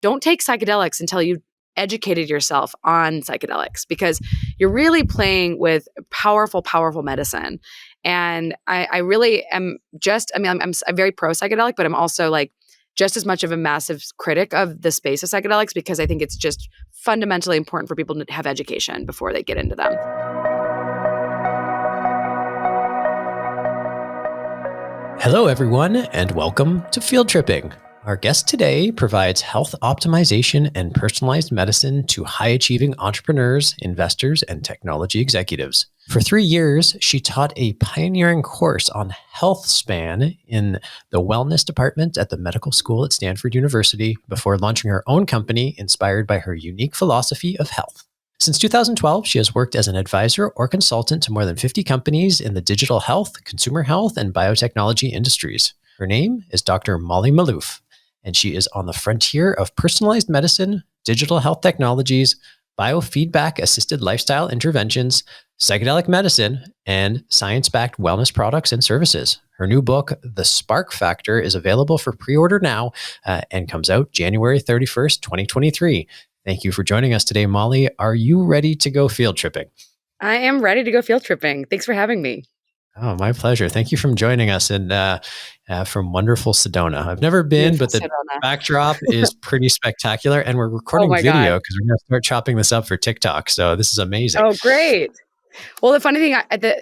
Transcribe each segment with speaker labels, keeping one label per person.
Speaker 1: don't take psychedelics until you've educated yourself on psychedelics, because you're really playing with powerful, powerful medicine. And I really am I'm very pro psychedelic, but I'm also like just as much of a massive critic of the space of psychedelics, because I think it's just fundamentally important for people to have education before they get into them.
Speaker 2: Hello, everyone, and welcome to Field Tripping. Our guest today provides health optimization and personalized medicine to high-achieving entrepreneurs, investors, and technology executives. For 3 years, she taught a pioneering course on health span in the wellness department at the medical school at Stanford University before launching her own company inspired by her unique philosophy of health. Since 2012, she has worked as an advisor or consultant to more than 50 companies in the digital health, consumer health, and biotechnology industries. Her name is Dr. Molly Maloof, and she is on the frontier of personalized medicine, digital health technologies, biofeedback-assisted lifestyle interventions, psychedelic medicine, and science-backed wellness products and services. Her new book, The Spark Factor, is available for pre-order now and comes out January 31st, 2023. Thank you for joining us today, Molly. Are you ready to go field tripping?
Speaker 1: I am ready to go field tripping. Thanks for having me.
Speaker 2: Oh, my pleasure. Thank you for joining us and from wonderful Sedona. I've never been, but the backdrop is pretty spectacular. And we're recording video because we're going to start chopping this up for TikTok. So this is amazing.
Speaker 1: Oh, great. Well, the funny thing,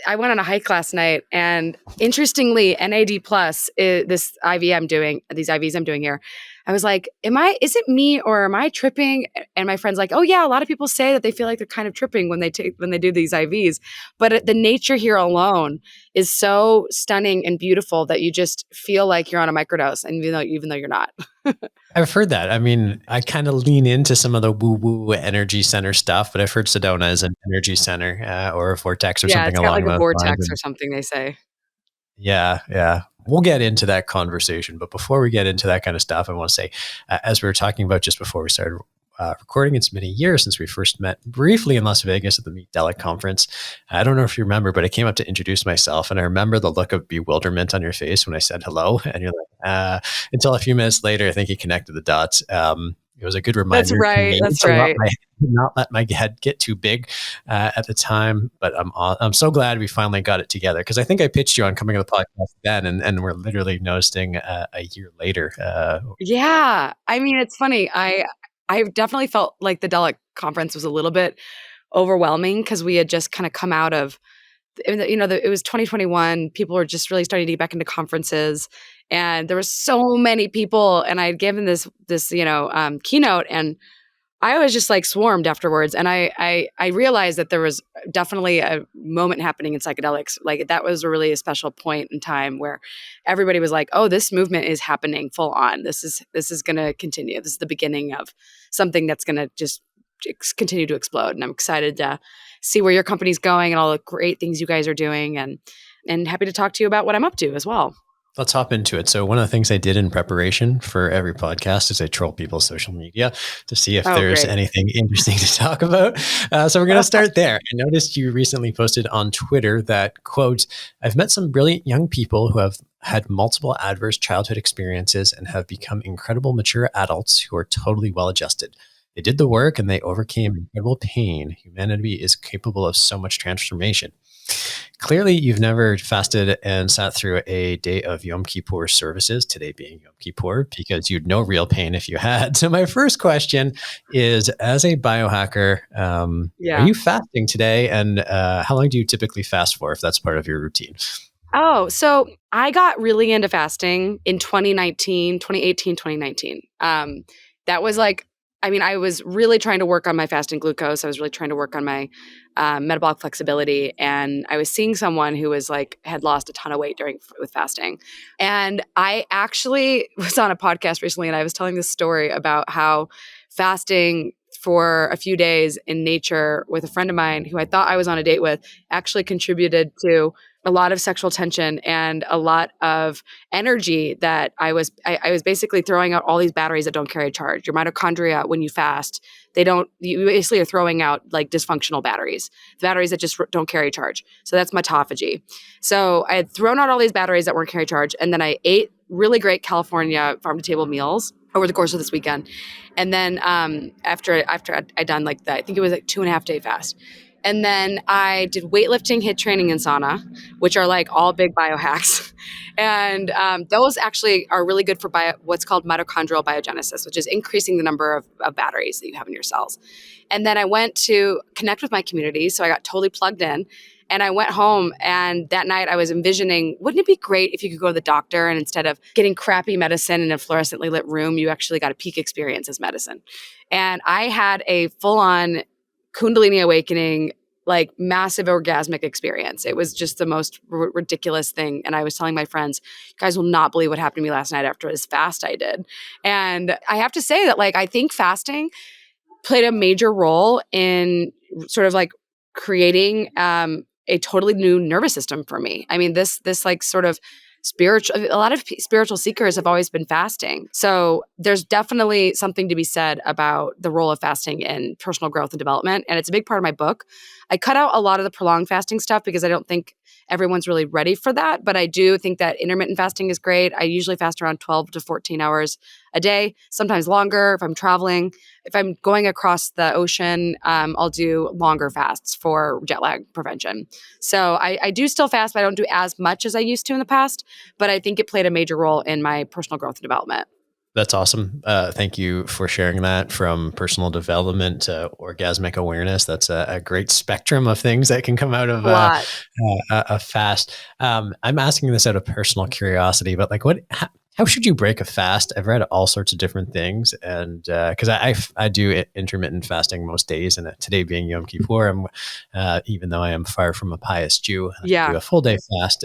Speaker 1: I went on a hike last night, and interestingly, NAD plus, this IV I'm doing, these IVs I'm doing here, I was like, is it me or am I tripping? And my friend's like, oh yeah, a lot of people say that they feel like they're kind of tripping when they do these IVs. But the nature here alone is so stunning and beautiful that you just feel like you're on a microdose, and even though you're not.
Speaker 2: I've heard that. I mean, I kind of lean into some of the woo-woo energy center stuff, but I've heard Sedona is an energy center or a vortex or something along those lines. Yeah, it's got like a
Speaker 1: vortex or something, they say.
Speaker 2: Yeah. We'll get into that conversation. But before we get into that kind of stuff, I want to say, as we were talking about just before we started recording, it's been a year since we first met briefly in Las Vegas at the Psychedelic conference. I don't know if you remember, but I came up to introduce myself, and I remember the look of bewilderment on your face when I said hello. And you're like, until a few minutes later, I think you connected the dots. It was a good reminder.
Speaker 1: That's right. That's right.
Speaker 2: Not let my head get too big at the time, but I'm so glad we finally got it together, because I think I pitched you on coming to the podcast then, and we're literally noticing a year later.
Speaker 1: Yeah, I mean, it's funny. I definitely felt like the Delic conference was a little bit overwhelming, because we had just kind of come out of, it was 2021. People were just really starting to get back into conferences, and there were so many people. And I had given this keynote, and I was just like swarmed afterwards. And I realized that there was definitely a moment happening in psychedelics. Like that was really a special point in time where everybody was like, oh, this movement is happening full on. This is going to continue. This is the beginning of something that's going to just continue to explode. And I'm excited to see where your company's going and all the great things you guys are doing, and happy to talk to you about what I'm up to as well.
Speaker 2: Let's hop into it. So one of the things I did in preparation for every podcast is I troll people's social media to see if there's anything interesting to talk about. So we're going to start there. I noticed you recently posted on Twitter that, quote, I've met some brilliant young people who have had multiple adverse childhood experiences and have become incredible mature adults who are totally well-adjusted. They did the work and they overcame incredible pain. Humanity is capable of so much transformation. Clearly, you've never fasted and sat through a day of Yom Kippur services, today being Yom Kippur, because you'd know real pain if you had. So my first question is, as a biohacker, are you fasting today? And how long do you typically fast for, if that's part of your routine?
Speaker 1: Oh, so I got really into fasting in 2018, 2019. That was like, I was really trying to work on my fasting glucose. I was really trying to work on my metabolic flexibility. And I was seeing someone who was had lost a ton of weight with fasting. And I actually was on a podcast recently, and I was telling this story about how fasting for a few days in nature with a friend of mine who I thought I was on a date with actually contributed to a lot of sexual tension and a lot of energy that I was basically throwing out all these batteries that don't carry a charge. Your mitochondria, when you fast, you basically are throwing out like dysfunctional batteries, the batteries that just don't carry a charge. So that's mitophagy. So I had thrown out all these batteries that weren't carry charge. And then I ate really great California farm to table meals. over the course of this weekend. And then after I done like that, I think it was like 2.5 day fast. And then I did weightlifting, HIIT training, and sauna, which are like all big biohacks. And those actually are really good for what's called mitochondrial biogenesis, which is increasing the number of batteries that you have in your cells. And then I went to connect with my community. So I got totally plugged in. And I went home, and that night I was envisioning, wouldn't it be great if you could go to the doctor and instead of getting crappy medicine in a fluorescently lit room, you actually got a peak experience as medicine. And I had a full-on Kundalini awakening, like massive orgasmic experience. It was just the most ridiculous thing. And I was telling my friends, you guys will not believe what happened to me last night after this fast I did. And I have to say that, like, I think fasting played a major role in sort of like creating a totally new nervous system for me. I mean, this like sort of a lot of spiritual seekers have always been fasting. So there's definitely something to be said about the role of fasting in personal growth and development. And it's a big part of my book. I cut out a lot of the prolonged fasting stuff because I don't think everyone's really ready for that. But I do think that intermittent fasting is great. I usually fast around 12 to 14 hours a day, sometimes longer if I'm traveling. If I'm going across the ocean, I'll do longer fasts for jet lag prevention. So I do still fast, but I don't do as much as I used to in the past. But I think it played a major role in my personal growth and development.
Speaker 2: That's awesome. Thank you for sharing that, from personal development to orgasmic awareness. That's a great spectrum of things that can come out of
Speaker 1: A lot.
Speaker 2: a fast. I'm asking this out of personal curiosity, but like, how should you break a fast? I've read all sorts of different things, and because I do intermittent fasting most days, and today being Yom Kippur, even though I am far from a pious Jew, I
Speaker 1: Yeah.
Speaker 2: do a full day fast.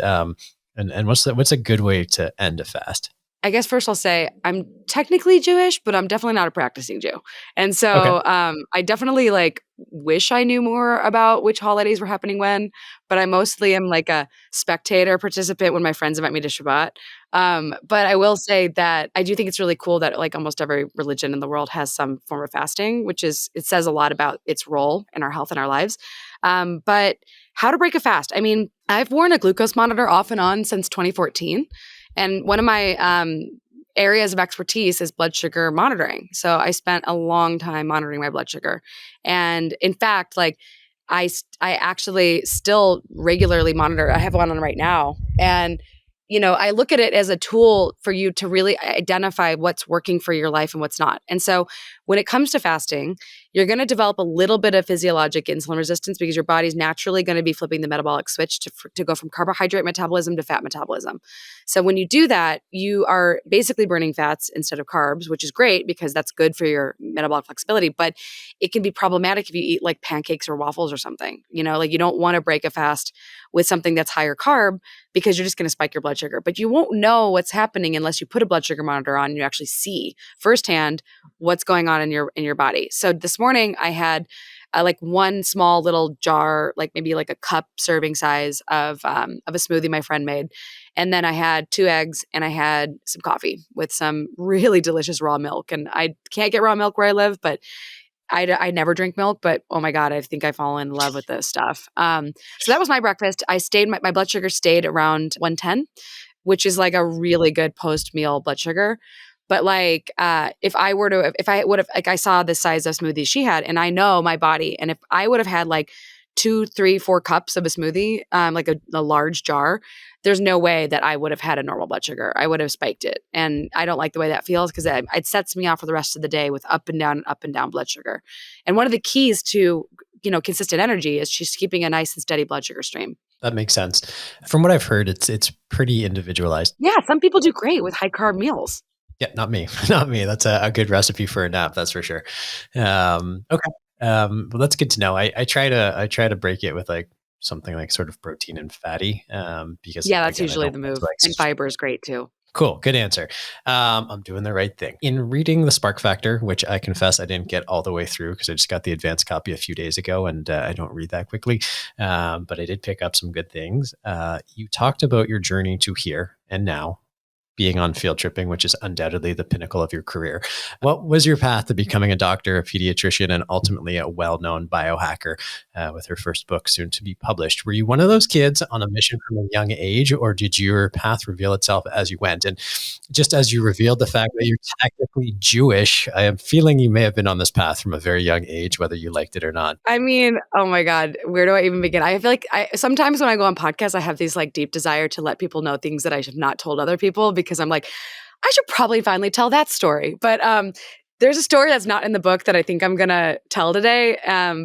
Speaker 2: And what's a good way to end a fast?
Speaker 1: I guess first I'll say I'm technically Jewish, but I'm definitely not a practicing Jew. And
Speaker 2: Okay.
Speaker 1: so I definitely like wish I knew more about which holidays were happening when, but I mostly am like a spectator participant when my friends invite me to Shabbat. But I will say that I do think it's really cool that like almost every religion in the world has some form of fasting, it says a lot about its role in our health and our lives. But how to break a fast? I mean, I've worn a glucose monitor off and on since 2014. And one of my areas of expertise is blood sugar monitoring. So I spent a long time monitoring my blood sugar. And in fact, like I actually still regularly monitor. I have one on right now. And I look at it as a tool for you to really identify what's working for your life and what's not. And so when it comes to fasting, you're going to develop a little bit of physiologic insulin resistance because your body's naturally going to be flipping the metabolic switch to go from carbohydrate metabolism to fat metabolism. So when you do that, you are basically burning fats instead of carbs, which is great because that's good for your metabolic flexibility. But it can be problematic if you eat like pancakes or waffles or something. Like you don't want to break a fast with something that's higher carb because you're just going to spike your blood sugar. But you won't know what's happening unless you put a blood sugar monitor on and you actually see firsthand what's going on in your body. So this morning I had like one small little jar, like maybe like a cup serving size of a smoothie my friend made. And then I had 2 eggs and I had some coffee with some really delicious raw milk. And I can't get raw milk where I live, but I never drink milk, but oh my God, I think I fall in love with this stuff. So that was my breakfast. My blood sugar stayed around 110, which is like a really good post-meal blood sugar. But like, if I would have, like I saw the size of smoothie she had and I know my body. And if I would have had like 2, 3, 4 cups of a smoothie, like a large jar, there's no way that I would have had a normal blood sugar. I would have spiked it. And I don't like the way that feels because it sets me off for the rest of the day with up and down blood sugar. And one of the keys to, consistent energy is just keeping a nice and steady blood sugar stream.
Speaker 2: That makes sense. From what I've heard, it's pretty individualized.
Speaker 1: Yeah, some people do great with high carb meals.
Speaker 2: Yeah, not me. Not me. That's a good recipe for a nap. That's for sure. Okay. Well, that's good to know. I try to break it with like something like sort of protein and fatty, because
Speaker 1: Yeah, that's
Speaker 2: again, I
Speaker 1: usually
Speaker 2: don't
Speaker 1: the
Speaker 2: like
Speaker 1: move.
Speaker 2: to like
Speaker 1: And fiber is great too.
Speaker 2: Cool. Good answer. I'm doing the right thing. In reading The Spark Factor, which I confess I didn't get all the way through because I just got the advanced copy a few days ago and I don't read that quickly. But I did pick up some good things. You talked about your journey to here and now being on field tripping, which is undoubtedly the pinnacle of your career. What was your path to becoming a doctor, a pediatrician, and ultimately a well-known biohacker with her first book soon to be published? Were you one of those kids on a mission from a young age, or did your path reveal itself as you went? And just as you revealed the fact that you're technically Jewish, I am feeling you may have been on this path from a very young age, whether you liked it or not.
Speaker 1: I mean, oh my God, where do I even begin? I feel like sometimes when I go on podcasts, I have these like deep desire to let people know things that I have not told other people because I'm like, I should probably finally tell that story. But there's a story that's not in the book that I think I'm going to tell today.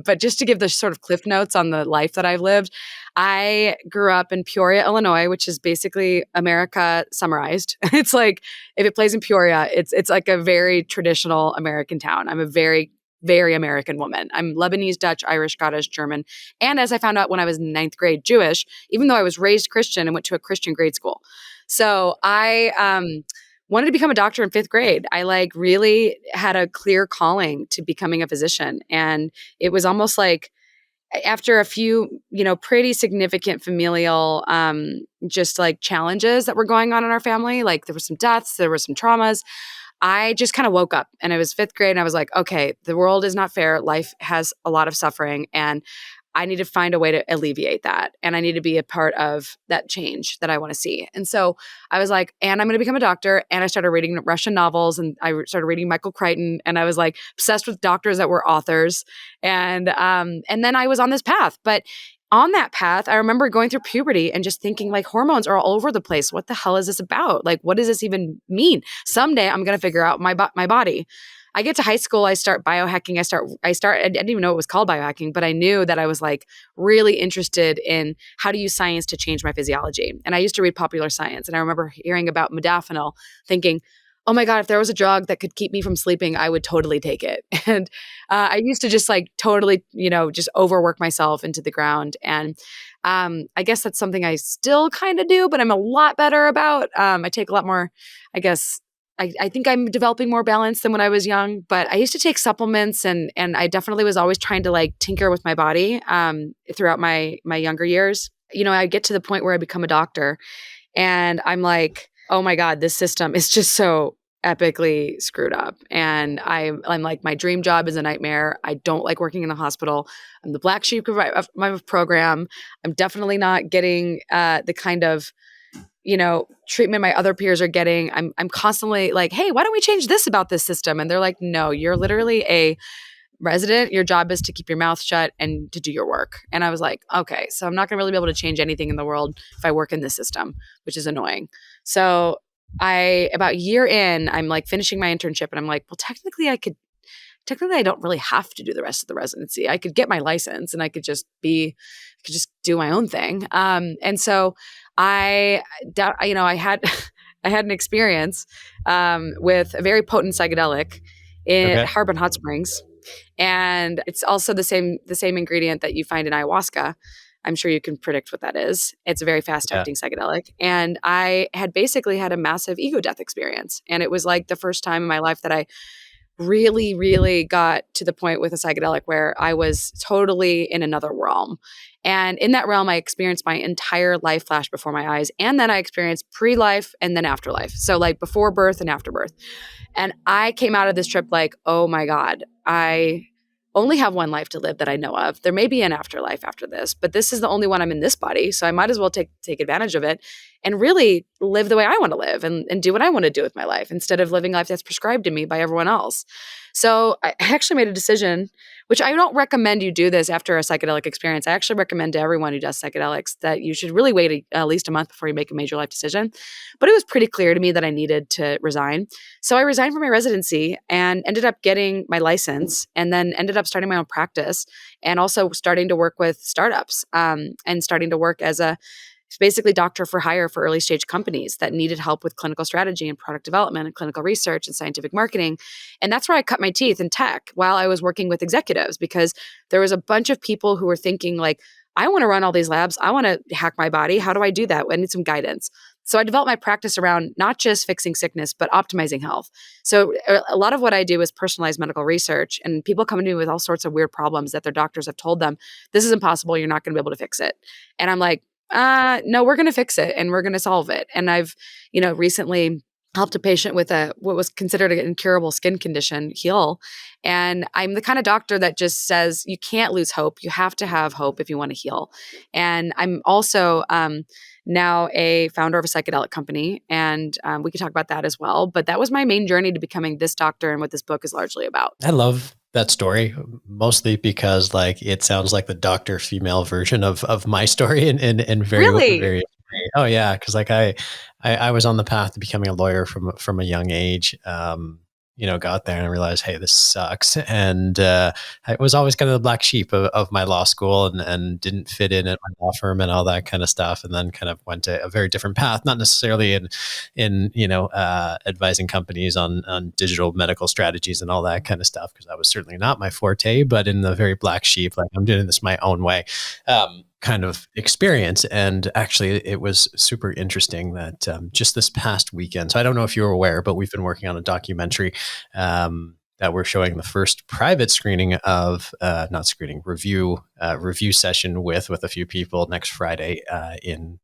Speaker 1: But just to give the sort of cliff notes on the life that I've lived, I grew up in Peoria, Illinois, which is basically America summarized. It's like if it plays in Peoria, it's like a very traditional American town. I'm a very American woman. I'm Lebanese, Dutch, Irish, Scottish, German. And as I found out when I was in ninth grade, Jewish, even though I was raised Christian and went to a Christian grade school. So I wanted to become a doctor in fifth grade. I like really had a clear calling to becoming a physician. And it was almost like after a few, pretty significant familial just like challenges that were going on in our family, like there were some deaths, there were some traumas. I just kind of woke up and it was fifth grade and I was like, okay, the world is not fair. Life has a lot of suffering and I need to find a way to alleviate that. And I need to be a part of that change that I want to see. And so I was like, and I'm going to become a doctor. And I started reading Russian novels and I started reading Michael Crichton and I was like obsessed with doctors that were authors. And then I was on this path. But on that path, I remember going through puberty and just thinking like hormones are all over the place. What the hell is this about? Like, what does this even mean? Someday I'm going to figure out my body. I get to high school, I start biohacking. I didn't even know it was called biohacking, but I knew that I was like really interested in how to use science to change my physiology. And I used to read popular science. And I remember hearing about modafinil, thinking, oh my God, if there was a drug that could keep me from sleeping, I would totally take it. And I used to just like totally, just overwork myself into the ground. And I guess that's something I still kind of do, but I'm a lot better about. I take a lot more, I guess, I think I'm developing more balance than when I was young, but I used to take supplements and I definitely was always trying to like tinker with my body throughout my younger years. I get to the point where I become a doctor and I'm like, oh my God, this system is just so epically screwed up. And I'm like, my dream job is a nightmare. I don't like working in the hospital. I'm the black sheep of my program. I'm definitely not getting the kind of treatment my other peers are getting. I'm constantly like, hey, why don't we change this about this system? And they're like, no, you're literally a resident. Your job is to keep your mouth shut and to do your work. And I was like, okay, so I'm not gonna really be able to change anything in the world if I work in this system, which is annoying. So about a year in, I'm like finishing my internship and I'm like, well, technically I don't really have to do the rest of the residency. I could get my license and I could just do my own thing. And so I had I had an experience with a very potent psychedelic in Harbin Hot Springs, and it's also the same ingredient that you find in ayahuasca. I'm sure you can predict what that is. It's a very fast-acting psychedelic, and I had basically had a massive ego death experience, and it was like the first time in my life that I really, really got to the point with a psychedelic where I was totally in another realm. And in that realm, I experienced my entire life flash before my eyes. And then I experienced pre-life and then afterlife. So like before birth and after birth. And I came out of this trip like, oh my God, I only have one life to live that I know of. There may be an afterlife after this, but this is the only one I'm in this body. So I might as well take advantage of it and really live the way I want to live and do what I want to do with my life instead of living life that's prescribed to me by everyone else. So I actually made a decision, which I don't recommend you do this after a psychedelic experience. I actually recommend to everyone who does psychedelics that you should really wait at least a month before you make a major life decision. But it was pretty clear to me that I needed to resign. So I resigned from my residency and ended up getting my license and then ended up starting my own practice and also starting to work with startups and starting to work as a basically doctor for hire for early stage companies that needed help with clinical strategy and product development and clinical research and scientific marketing. And that's where I cut my teeth in tech while I was working with executives, because there was a bunch of people who were thinking like, I want to run all these labs. I want to hack my body. How do I do that? I need some guidance. So I developed my practice around not just fixing sickness, but optimizing health. So a lot of what I do is personalized medical research, and people come to me with all sorts of weird problems that their doctors have told them, this is impossible. You're not going to be able to fix it. And I'm like, no, we're going to fix it and we're going to solve it. And I've, recently helped a patient with what was considered an incurable skin condition heal. And I'm the kind of doctor that just says, you can't lose hope. You have to have hope if you want to heal. And I'm also now a founder of a psychedelic company. And we could talk about that as well. But that was my main journey to becoming this doctor and what this book is largely about.
Speaker 2: I love that story, mostly because like it sounds like the doctor female version of my story in very,
Speaker 1: Really?
Speaker 2: very. Oh yeah, because like I was on the path to becoming a lawyer from a young age. Got there and I realized, hey, this sucks. And I was always kind of the black sheep of my law school and didn't fit in at my law firm and all that kind of stuff. And then kind of went to a very different path, not necessarily in advising companies on digital medical strategies and all that kind of stuff, because that was certainly not my forte, but in the very black sheep, like I'm doing this my own way. Kind of experience. And actually, it was super interesting that just this past weekend, so I don't know if you're aware, but we've been working on a documentary that we're showing the first private screening of, not screening, review session with a few people next Friday in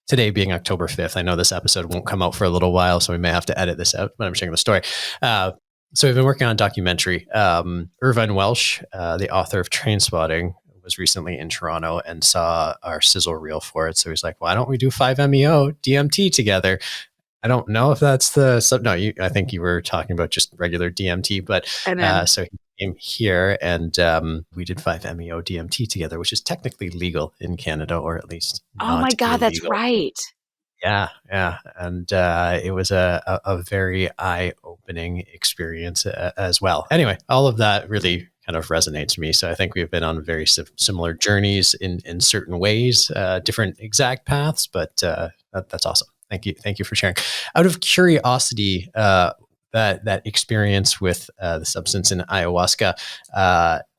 Speaker 2: today being October 5th. I know this episode won't come out for a little while, so we may have to edit this out, but I'm sharing the story. So we've been working on a documentary. Irvine Welsh, the author of Trainspotting, was recently in Toronto and saw our sizzle reel for it. So he's like, why don't we do 5-MeO DMT together? I don't know if that's I think you were talking about just regular DMT, but
Speaker 1: And then,
Speaker 2: so he came here and we did 5-MeO DMT together, which is technically legal in Canada, or at least
Speaker 1: oh my
Speaker 2: not
Speaker 1: God, that's
Speaker 2: illegal.
Speaker 1: right.
Speaker 2: Yeah. And it was a very eye-opening experience as well. Anyway, all of that really kind of resonates to me. So I think we've been on very similar journeys in certain ways, different exact paths, but that's awesome. Thank you for sharing. Out of curiosity, that experience with the substance in ayahuasca,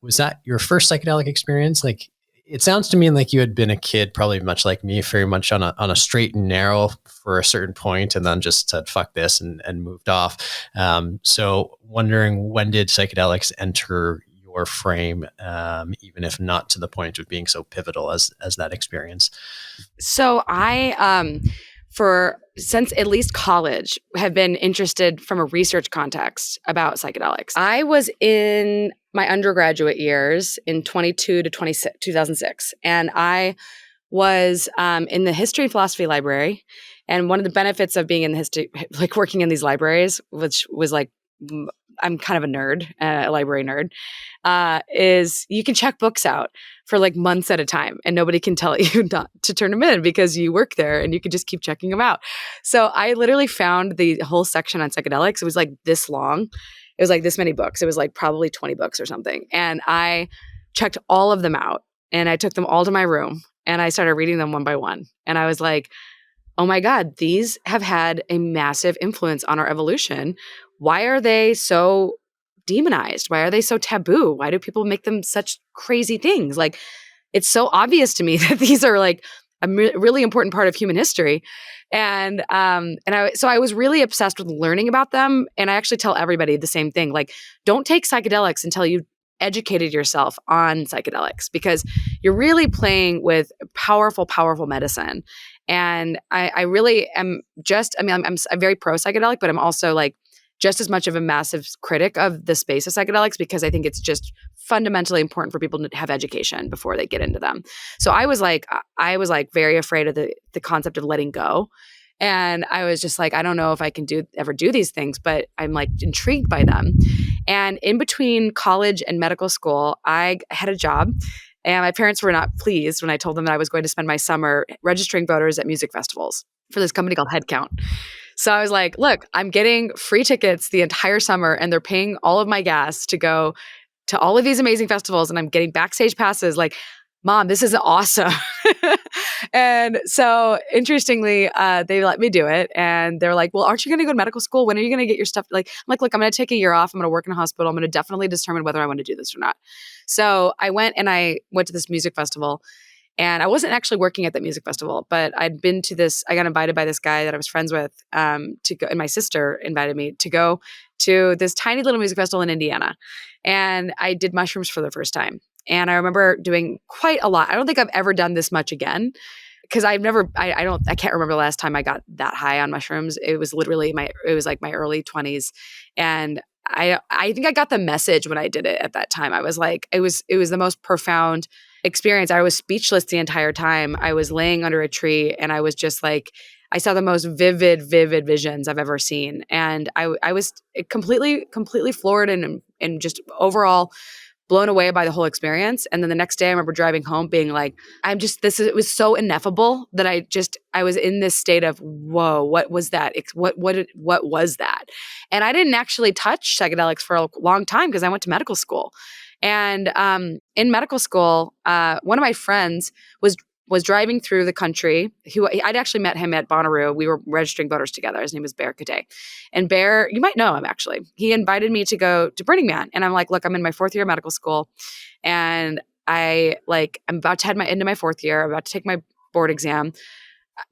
Speaker 2: was that your first psychedelic experience? Like, it sounds to me like you had been a kid, probably much like me, very much on a straight and narrow for a certain point, and then just said "fuck this" and moved off. So, wondering, when did psychedelics enter your frame, even if not to the point of being so pivotal as that experience?
Speaker 1: So I, since at least college, have been interested from a research context about psychedelics. I was in my undergraduate years in 22 to 2006, and I was in the history and philosophy library. And one of the benefits of being in the history, like working in these libraries, which was like, I'm kind of a nerd, a library nerd, is you can check books out for like months at a time and nobody can tell you not to turn them in because you work there and you can just keep checking them out. So I literally found the whole section on psychedelics. It was like this long. It was like this many books. It was like probably 20 books or something. And I checked all of them out and I took them all to my room and I started reading them one by one. And I was like, oh my God, these have had a massive influence on our evolution. Why are they so demonized? Why are they so taboo? Why do people make them such crazy things? Like, it's so obvious to me that these are like a really important part of human history. And so I was really obsessed with learning about them. And I actually tell everybody the same thing. Like, don't take psychedelics until you educated yourself on psychedelics, because you're really playing with powerful, powerful medicine. And I really am I'm very pro psychedelic, but I'm also like just as much of a massive critic of the space of psychedelics, because I think it's just fundamentally important for people to have education before they get into them. So I was like very afraid of the concept of letting go. And I was just like, I don't know if I can ever do these things, but I'm like intrigued by them. And in between college and medical school, I had a job. And my parents were not pleased when I told them that I was going to spend my summer registering voters at music festivals for this company called Headcount. So I was like, look, I'm getting free tickets the entire summer and they're paying all of my gas to go to all of these amazing festivals and I'm getting backstage passes. Like, Mom, this is awesome. And so interestingly, they let me do it. And they're like, well, aren't you going to go to medical school? When are you going to get your stuff? Like, I'm like, look, I'm going to take a year off. I'm going to work in a hospital. I'm going to definitely determine whether I want to do this or not. So I went to this music festival. And I wasn't actually working at that music festival, but I got invited by this guy that I was friends with to go, and my sister invited me to go to this tiny little music festival in Indiana. And I did mushrooms for the first time. And I remember doing quite a lot. I don't think I've ever done this much again, because I can't remember the last time I got that high on mushrooms. It was literally it was like my early 20s. And I think I got the message when I did it at that time. I was like, it was the most profound experience. I was speechless the entire time. I was laying under a tree and I was just like, I saw the most vivid visions I've ever seen. And I was completely floored and just overall blown away by the whole experience. And then the next day I remember driving home being like, it was so ineffable that I was in this state of, whoa, what was that? What was that? And I didn't actually touch psychedelics for a long time because I went to medical school. And in medical school, one of my friends was driving through the country. I'd actually met him at Bonnaroo. We were registering voters together. His name was Bear Cadet. And Bear, you might know him actually. He invited me to go to Burning Man. And I'm like, look, I'm in my 4th year of medical school. And I'm about to head into my 4th year. I'm about to take my board exam.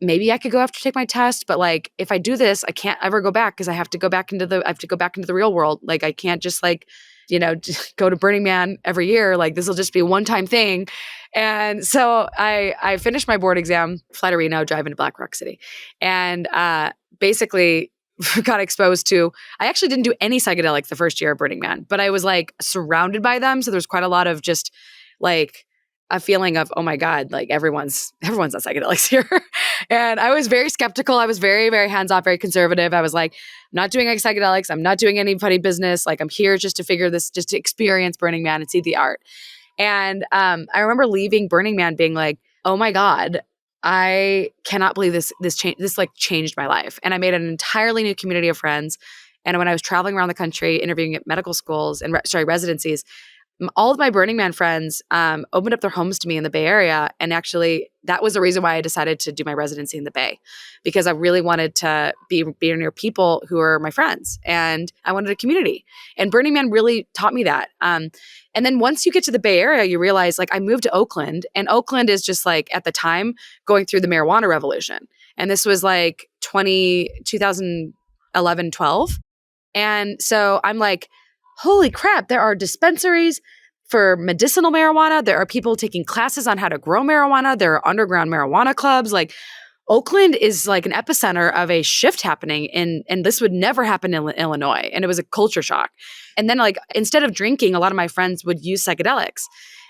Speaker 1: Maybe I could go after take my test, but like if I do this, I can't ever go back because I have to go back into the real world. Like I can't just just go to Burning Man every year. Like this will just be a one-time thing. And so I finished my board exam, fly to Reno, drive into Black Rock City, and basically got exposed to. I actually didn't do any psychedelics the first year of Burning Man, but I was like surrounded by them. So there's quite a lot of just like a feeling of, oh my God, like everyone's on psychedelics here. And I was very skeptical. I was very, very hands-off, very conservative. I was like, I'm not doing any psychedelics. I'm not doing any funny business. Like I'm here just to figure this, just to experience Burning Man and see the art. And I remember leaving Burning Man being like, oh my God, I cannot believe this like changed my life. And I made an entirely new community of friends. And when I was traveling around the country, interviewing at medical schools and residencies, all of my Burning Man friends opened up their homes to me in the Bay Area. And actually, that was the reason why I decided to do my residency in the Bay, because I really wanted to be near people who are my friends. And I wanted a community. And Burning Man really taught me that. And then once you get to the Bay Area, you realize, like, I moved to Oakland. And Oakland is just like, at the time, going through the marijuana revolution. And this was like 2011, 12. And so I'm like, holy crap, there are dispensaries for medicinal marijuana. There are people taking classes on how to grow marijuana. There are underground marijuana clubs. Like Oakland is like an epicenter of a shift happening and this would never happen in Illinois. And it was a culture shock. And then like, instead of drinking, a lot of my friends would use psychedelics.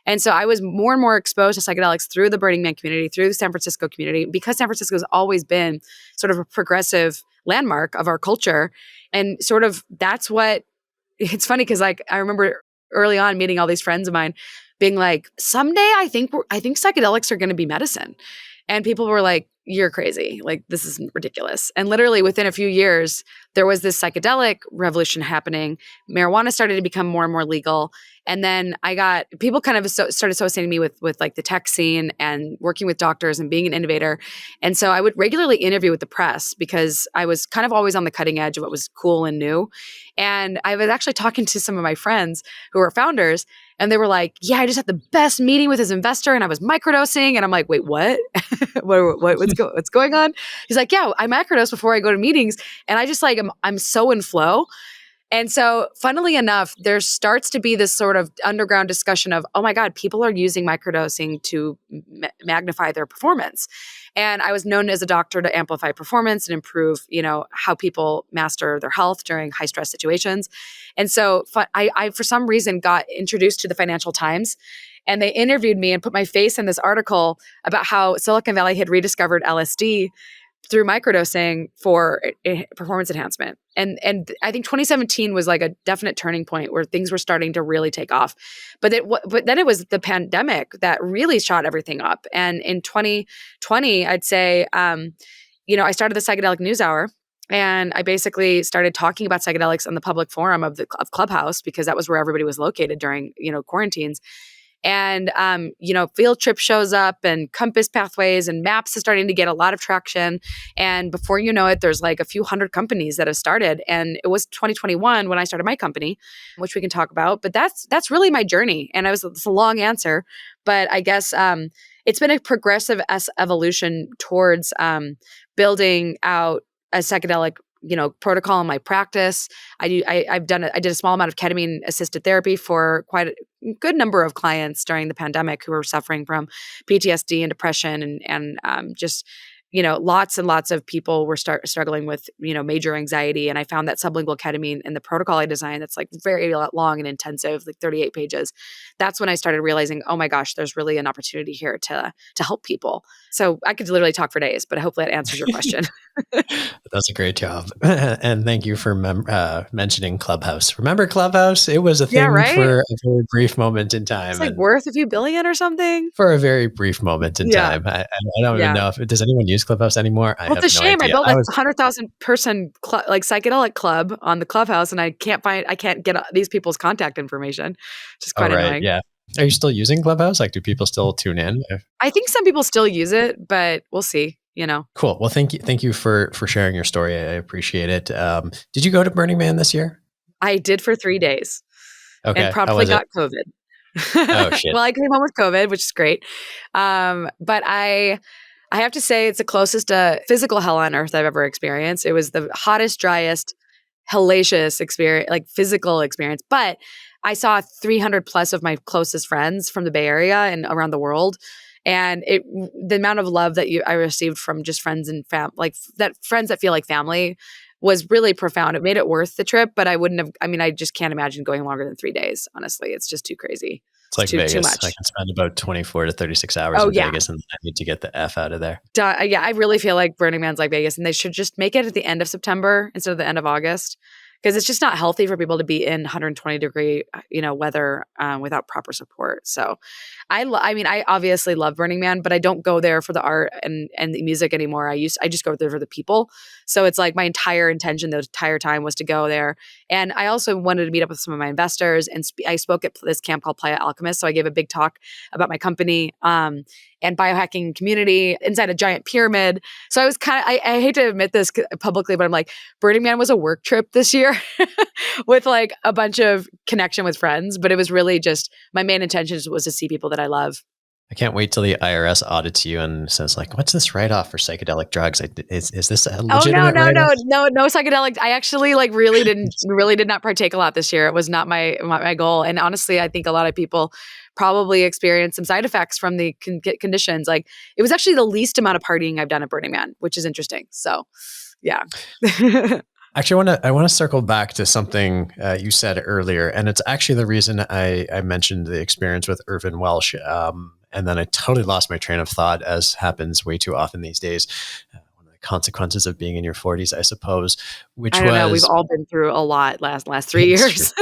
Speaker 1: And so I was more and more exposed to psychedelics through the Burning Man community, through the San Francisco community, because San Francisco has always been sort of a progressive landmark of our culture. And sort of that's what, it's funny because like I remember early on meeting all these friends of mine being like, someday I think psychedelics are going to be medicine. And people were like, you're crazy. Like, this is ridiculous. And literally within a few years, there was this psychedelic revolution happening. Marijuana started to become more and more legal. And then people kind of started associating me with like the tech scene and working with doctors and being an innovator. And so I would regularly interview with the press because I was kind of always on the cutting edge of what was cool and new. And I was actually talking to some of my friends who are founders, and they were like, yeah, I just had the best meeting with his investor and I was microdosing. And I'm like, wait, what? What's going on? He's like, yeah, I microdose before I go to meetings. And I just like, I'm so in flow. And so funnily enough, there starts to be this sort of underground discussion of, oh my God, people are using microdosing to magnify their performance. And I was known as a doctor to amplify performance and improve, how people master their health during high stress situations. And so I for some reason got introduced to the Financial Times, and they interviewed me and put my face in this article about how Silicon Valley had rediscovered LSD through microdosing for performance enhancement. And I think 2017 was like a definite turning point where things were starting to really take off. But then it was the pandemic that really shot everything up. And in 2020, I'd say, I started the Psychedelic News Hour. And I basically started talking about psychedelics on the public forum of Clubhouse, because that was where everybody was located during, quarantines. And, Field Trip shows up, and Compass Pathways and Maps is starting to get a lot of traction. And before you know it, there's like a few hundred companies that have started. And it was 2021 when I started my company, which we can talk about. But that's really my journey. And it's a long answer, but I guess it's been a progressive evolution towards building out a psychedelic protocol in my practice. I did a small amount of ketamine assisted therapy for quite good number of clients during the pandemic who were suffering from PTSD and depression and just lots and lots of people were struggling with, major anxiety. And I found that sublingual ketamine in the protocol I designed that's like very long and intensive, like 38 pages. That's when I started realizing, oh my gosh, there's really an opportunity here to help people. So I could literally talk for days, but hopefully that answers your question.
Speaker 2: That's a great job. And thank you for mentioning Clubhouse. Remember Clubhouse? It was a
Speaker 1: Yeah,
Speaker 2: thing
Speaker 1: right?
Speaker 2: for a very brief moment in time.
Speaker 1: It's like
Speaker 2: And
Speaker 1: worth a few billion or something.
Speaker 2: for a very brief moment in
Speaker 1: Yeah.
Speaker 2: time. I don't even
Speaker 1: Yeah.
Speaker 2: know does anyone use Clubhouse anymore? I
Speaker 1: Well, it's
Speaker 2: have
Speaker 1: a
Speaker 2: no
Speaker 1: shame. I
Speaker 2: idea.
Speaker 1: built
Speaker 2: I
Speaker 1: like
Speaker 2: was
Speaker 1: 100,000 person like psychedelic club on the Clubhouse, and I can't get these people's contact information, which is
Speaker 2: Oh,
Speaker 1: quite
Speaker 2: right.
Speaker 1: annoying.
Speaker 2: Yeah. Are you still using Clubhouse? Like, do people still tune in?
Speaker 1: I think some people still use it, but we'll see.
Speaker 2: Cool. Well, thank you for sharing your story. I appreciate it. Did you go to Burning Man this year?
Speaker 1: I did for 3 days and
Speaker 2: Okay. How
Speaker 1: promptly
Speaker 2: was it?
Speaker 1: got COVID.
Speaker 2: Oh shit.
Speaker 1: Well, I came home with COVID, which is great. But I have to say it's the closest to physical hell on earth I've ever experienced. It was the hottest, driest, hellacious experience, like physical experience. But I saw 300 plus of my closest friends from the Bay Area and around the world. And the amount of love that I received from just friends and friends that feel like family was really profound. It made it worth the trip, but I just can't imagine going longer than 3 days. Honestly, it's just too crazy.
Speaker 2: It's
Speaker 1: It's
Speaker 2: like
Speaker 1: too
Speaker 2: Vegas. I
Speaker 1: much.
Speaker 2: can spend about 24 to 36 hours
Speaker 1: Oh
Speaker 2: in
Speaker 1: yeah.
Speaker 2: Vegas and I need to get the F out of there.
Speaker 1: Yeah, I really feel like Burning Man's like Vegas, and they should just make it at the end of September instead of the end of August, because it's just not healthy for people to be in 120-degree, weather without proper support. So, I obviously love Burning Man, but I don't go there for the art and the music anymore. I just go there for the people. So it's like my entire intention the entire time was to go there, and I also wanted to meet up with some of my investors. And I spoke at this camp called Playa Alchemist, so I gave a big talk about my company. And biohacking community inside a giant pyramid. So I was I hate to admit this publicly, but I'm like, Burning Man was a work trip this year with like a bunch of connection with friends. But it was really just my main intention was to see people that I love.
Speaker 2: I can't wait till the IRS audits you and says like, what's this write-off for psychedelic drugs? Is this a
Speaker 1: Oh no,
Speaker 2: legitimate
Speaker 1: no,
Speaker 2: write-off?
Speaker 1: no psychedelic. I actually really did not partake a lot this year. It was not my goal. And honestly, I think a lot of people probably experienced some side effects from the conditions. Like it was actually the least amount of partying I've done at Burning Man, which is interesting. So, yeah.
Speaker 2: Actually, I want to circle back to something you said earlier, and it's actually the reason I mentioned the experience with Irvin Welsh, and then I totally lost my train of thought, as happens way too often these days. One of the consequences of being in your 40s, I suppose, which
Speaker 1: I don't know. We've
Speaker 2: was
Speaker 1: all been through a lot last 3
Speaker 2: it's true.
Speaker 1: years.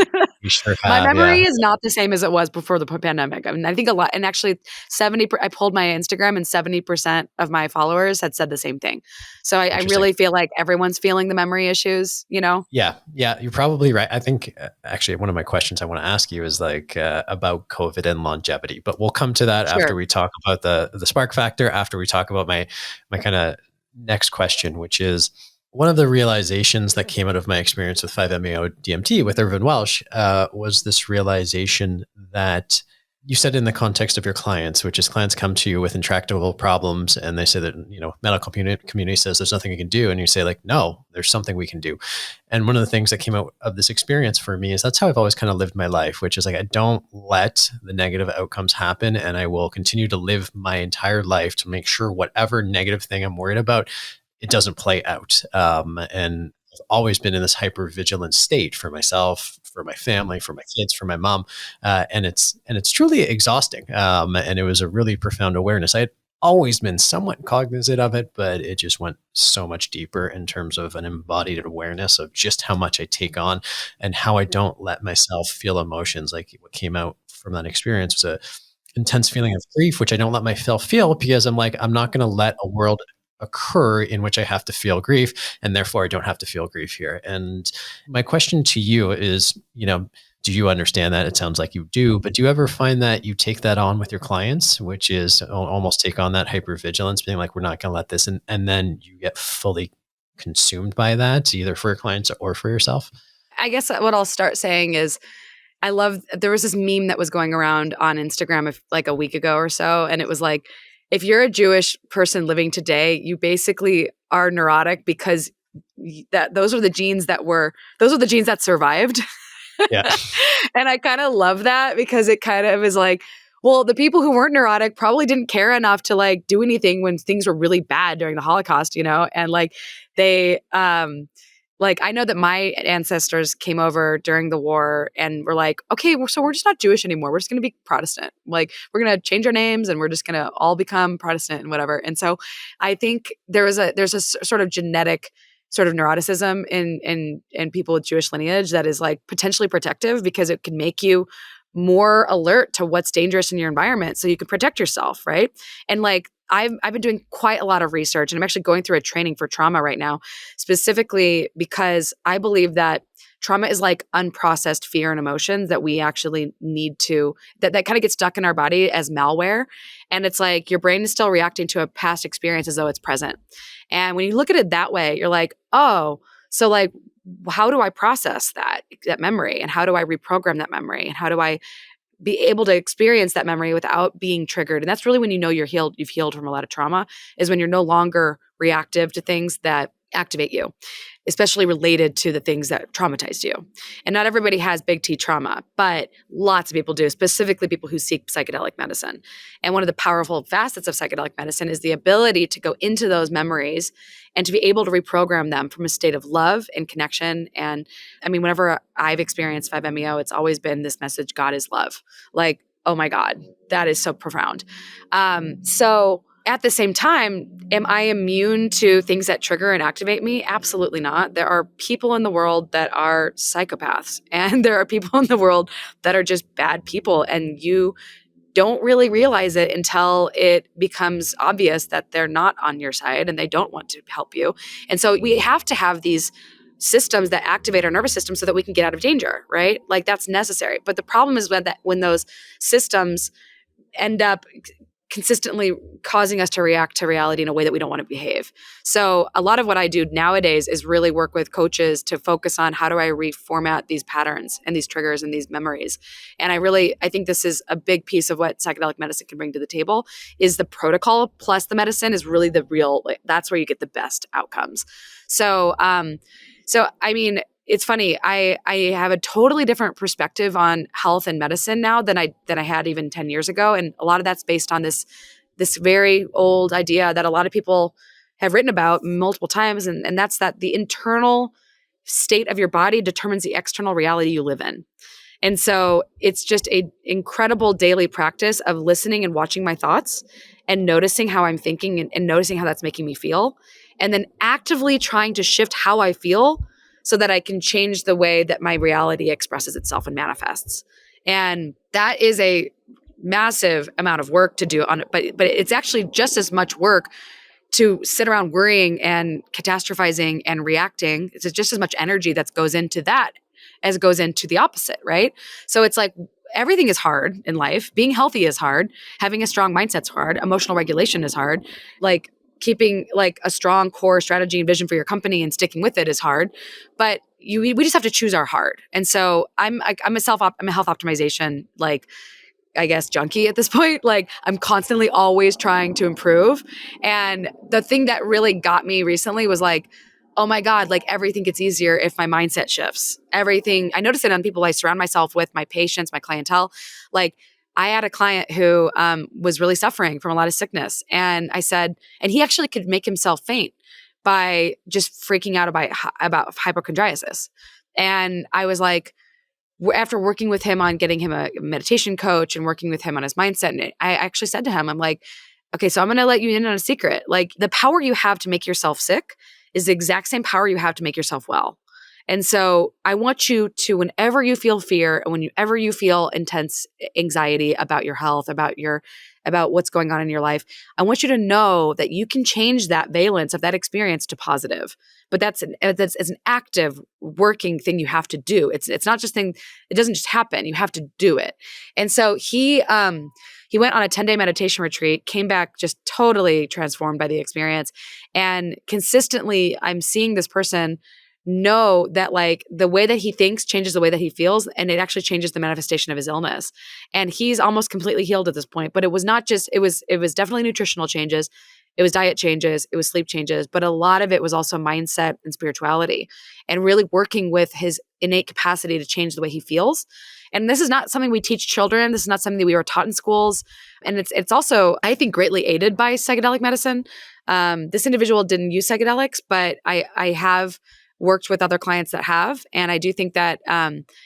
Speaker 2: You sure
Speaker 1: My
Speaker 2: have,
Speaker 1: memory
Speaker 2: yeah.
Speaker 1: is not the same as it was before the pandemic. I mean, I think a lot, and actually 70, I pulled my Instagram and 70% of my followers had said the same thing. So I
Speaker 2: Interesting.
Speaker 1: really feel like everyone's feeling the memory issues.
Speaker 2: Yeah, you're probably right. I think actually one of my questions I want to ask you is like about COVID and longevity, but we'll come to that after
Speaker 1: Sure.
Speaker 2: we talk about the spark factor. After we talk about my kind of next question, which is one of the realizations that came out of my experience with 5-MeO DMT with Irvin Welsh was this realization that you said in the context of your clients, which is clients come to you with intractable problems and they say that, medical community says there's nothing you can do. And you say like, no, there's something we can do. And one of the things that came out of this experience for me is that's how I've always kind of lived my life, which is like, I don't let the negative outcomes happen. And I will continue to live my entire life to make sure whatever negative thing I'm worried about, it doesn't play out. And I've always been in this hyper vigilant state for myself, for my family, for my kids, for my mom, and it's truly exhausting. And it was a really profound awareness. I had always been somewhat cognizant of it, but it just went so much deeper in terms of an embodied awareness of just how much I take on and how I don't let myself feel emotions. Like what came out from that experience was a intense feeling of grief, which I don't let myself feel because I'm like, I'm not going to let a world occur in which I have to feel grief, and therefore I don't have to feel grief here. And my question to you is, do you understand that? It sounds like you do, but do you ever find that you take that on with your clients, which is almost take on that hypervigilance, being like, we're not going to let this, and then you get fully consumed by that, either for your clients or for yourself?
Speaker 1: I guess what I'll start saying is there was this meme that was going around on Instagram like a week ago or so. And it was like, if you're a Jewish person living today, you basically are neurotic because those are the genes that survived.
Speaker 2: Yeah.
Speaker 1: And I kind of love that because it kind of is like, well, the people who weren't neurotic probably didn't care enough to like do anything when things were really bad during the Holocaust, and like they like I know that my ancestors came over during the war and were like, okay, so we're just not Jewish anymore. We're just going to be Protestant. Like we're going to change our names and we're just going to all become Protestant and whatever. And so I think there's a sort of genetic sort of neuroticism in people with Jewish lineage that is like potentially protective because it can make you more alert to what's dangerous in your environment so you can protect yourself, right? And like I've been doing quite a lot of research and I'm actually going through a training for trauma right now, specifically because I believe that trauma is like unprocessed fear and emotions that we actually need to, that kind of gets stuck in our body as malware. And it's like your brain is still reacting to a past experience as though it's present. And when you look at it that way, you're like, oh, so like, how do I process that memory? And how do I reprogram that memory? And how do I be able to experience that memory without being triggered? And that's really when you know you've healed from a lot of trauma, is when you're no longer reactive to things that activate you, especially related to the things that traumatized you. And not everybody has big T trauma, but lots of people do, specifically people who seek psychedelic medicine. And one of the powerful facets of psychedelic medicine is the ability to go into those memories and to be able to reprogram them from a state of love and connection. And I mean, whenever I've experienced 5-MeO, it's always been this message: God is love. Like, oh my God, that is so profound. So at the same time, am I immune to things that trigger and activate me? Absolutely not. There are people in the world that are psychopaths, and there are people in the world that are just bad people. And you don't really realize it until it becomes obvious that they're not on your side and they don't want to help you. And so we have to have these systems that activate our nervous system so that we can get out of danger, right? Like that's necessary. But the problem is when those systems end up consistently causing us to react to reality in a way that we don't want to behave. So a lot of what I do nowadays is really work with coaches to focus on how do I reformat these patterns and these triggers and these memories. And I think this is a big piece of what psychedelic medicine can bring to the table, is the protocol plus the medicine is really the real, like, that's where you get the best outcomes. So I mean, it's funny. I have a totally different perspective on health and medicine now than I had even 10 years ago. And a lot of that's based on this very old idea that a lot of people have written about multiple times. And that's that the internal state of your body determines the external reality you live in. And so it's just an incredible daily practice of listening and watching my thoughts and noticing how I'm thinking and noticing how that's making me feel. And then actively trying to shift how I feel so that I can change the way that my reality expresses itself and manifests. And that is a massive amount of work to do on it, but it's actually just as much work to sit around worrying and catastrophizing and reacting. It's just as much energy that goes into that as goes into the opposite, right? So it's like everything is hard in life. Being healthy is hard. Having a strong mindset's hard. Emotional regulation is hard. Like keeping like a strong core strategy and vision for your company and sticking with it is hard, but we just have to choose our hard. And so I'm a health optimization, like, I guess, junkie at this point. Like I'm constantly always trying to improve. And the thing that really got me recently was like, oh my God, like everything gets easier if my mindset shifts. Everything, I notice it on people I surround myself with, my patients, my clientele. Like I had a client who was really suffering from a lot of sickness. And I said, and he actually could make himself faint by just freaking out about hypochondriasis. And I was like, after working with him on getting him a meditation coach and working with him on his mindset, and I actually said to him, I'm like, okay, so I'm going to let you in on a secret. Like the power you have to make yourself sick is the exact same power you have to make yourself well. And so I want you to, whenever you feel fear and whenever you feel intense anxiety about your health, about what's going on in your life, I want you to know that you can change that valence of that experience to positive. But that's an active working thing you have to do. It's not just it doesn't just happen. You have to do it. And so he went on a 10-day meditation retreat, came back just totally transformed by the experience. And consistently, I'm seeing this person know that like the way that he thinks changes the way that he feels, and it actually changes the manifestation of his illness. And he's almost completely healed at this point. But it was not just, it was definitely nutritional changes. It was diet changes, it was sleep changes, but a lot of it was also mindset and spirituality and really working with his innate capacity to change the way he feels. And this is not something we teach children. This is not something that we were taught in schools. And it's also, I think, greatly aided by psychedelic medicine. This individual didn't use psychedelics, but I have worked with other clients that have. And I do think that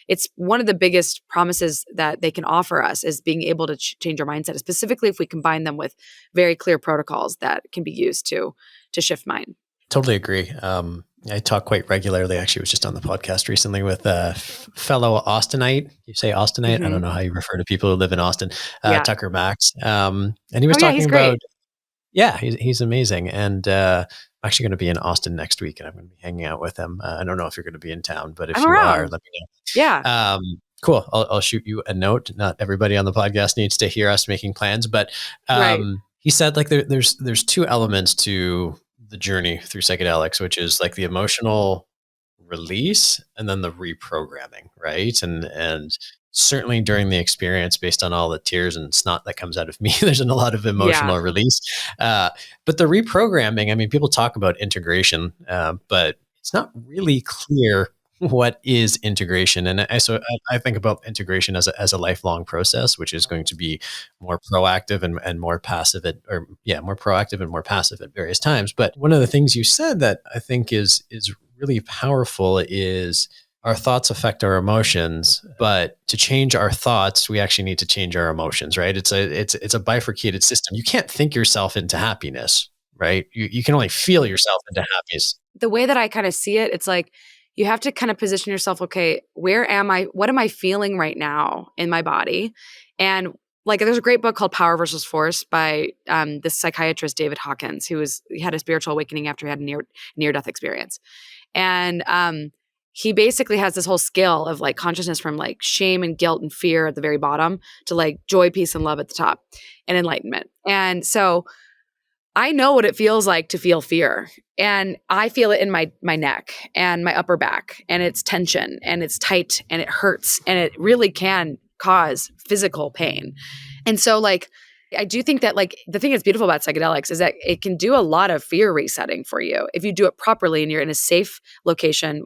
Speaker 1: it's one of the biggest promises that they can offer us is being able to change our mindset, specifically if we combine them with very clear protocols that can be used to shift mind.
Speaker 2: Totally agree. I talk quite regularly. Actually, I was just on the podcast recently with a fellow Austinite. You say Austinite? I don't know how you refer to people who live in Austin. Tucker Max. And he was talking
Speaker 1: he's
Speaker 2: about,
Speaker 1: great.
Speaker 2: he's amazing. And I'm actually going to be in Austin next week, and I'm going to be hanging out with him. I don't know if you're going to be in town, but if
Speaker 1: I'm
Speaker 2: you
Speaker 1: around.
Speaker 2: are, let me know.
Speaker 1: Yeah.
Speaker 2: Cool. I'll shoot you a note. Not everybody on the podcast needs to hear us making plans, but he said like there's two elements to the journey through psychedelics, which is like the emotional release and then the reprogramming, right? And certainly during the experience, based on all the tears and snot that comes out of me, there's a lot of emotional release. But the reprogramming, I mean, people talk about integration, but it's not really clear what is integration. And I think about integration as a lifelong process, which is going to be more proactive and more passive more proactive and more passive at various times. But one of the things you said that I think is really powerful is our thoughts affect our emotions, but to change our thoughts, we actually need to change our emotions, right? It's a bifurcated system. You can't think yourself into happiness, right? You can only feel yourself into happiness.
Speaker 1: The way that I kind of see it, it's like, you have to kind of position yourself, okay, where am I? What am I feeling right now in my body? And like, there's a great book called Power versus Force by this psychiatrist, David Hawkins, he had a spiritual awakening after he had a near-death experience. And he basically has this whole scale of like consciousness from like shame and guilt and fear at the very bottom to like joy, peace, and love at the top and enlightenment. And so I know what it feels like to feel fear, and I feel it in my neck and my upper back, and it's tension and it's tight and it hurts and it really can cause physical pain. And so like, I do think that like the thing that's beautiful about psychedelics is that it can do a lot of fear resetting for you if you do it properly and you're in a safe location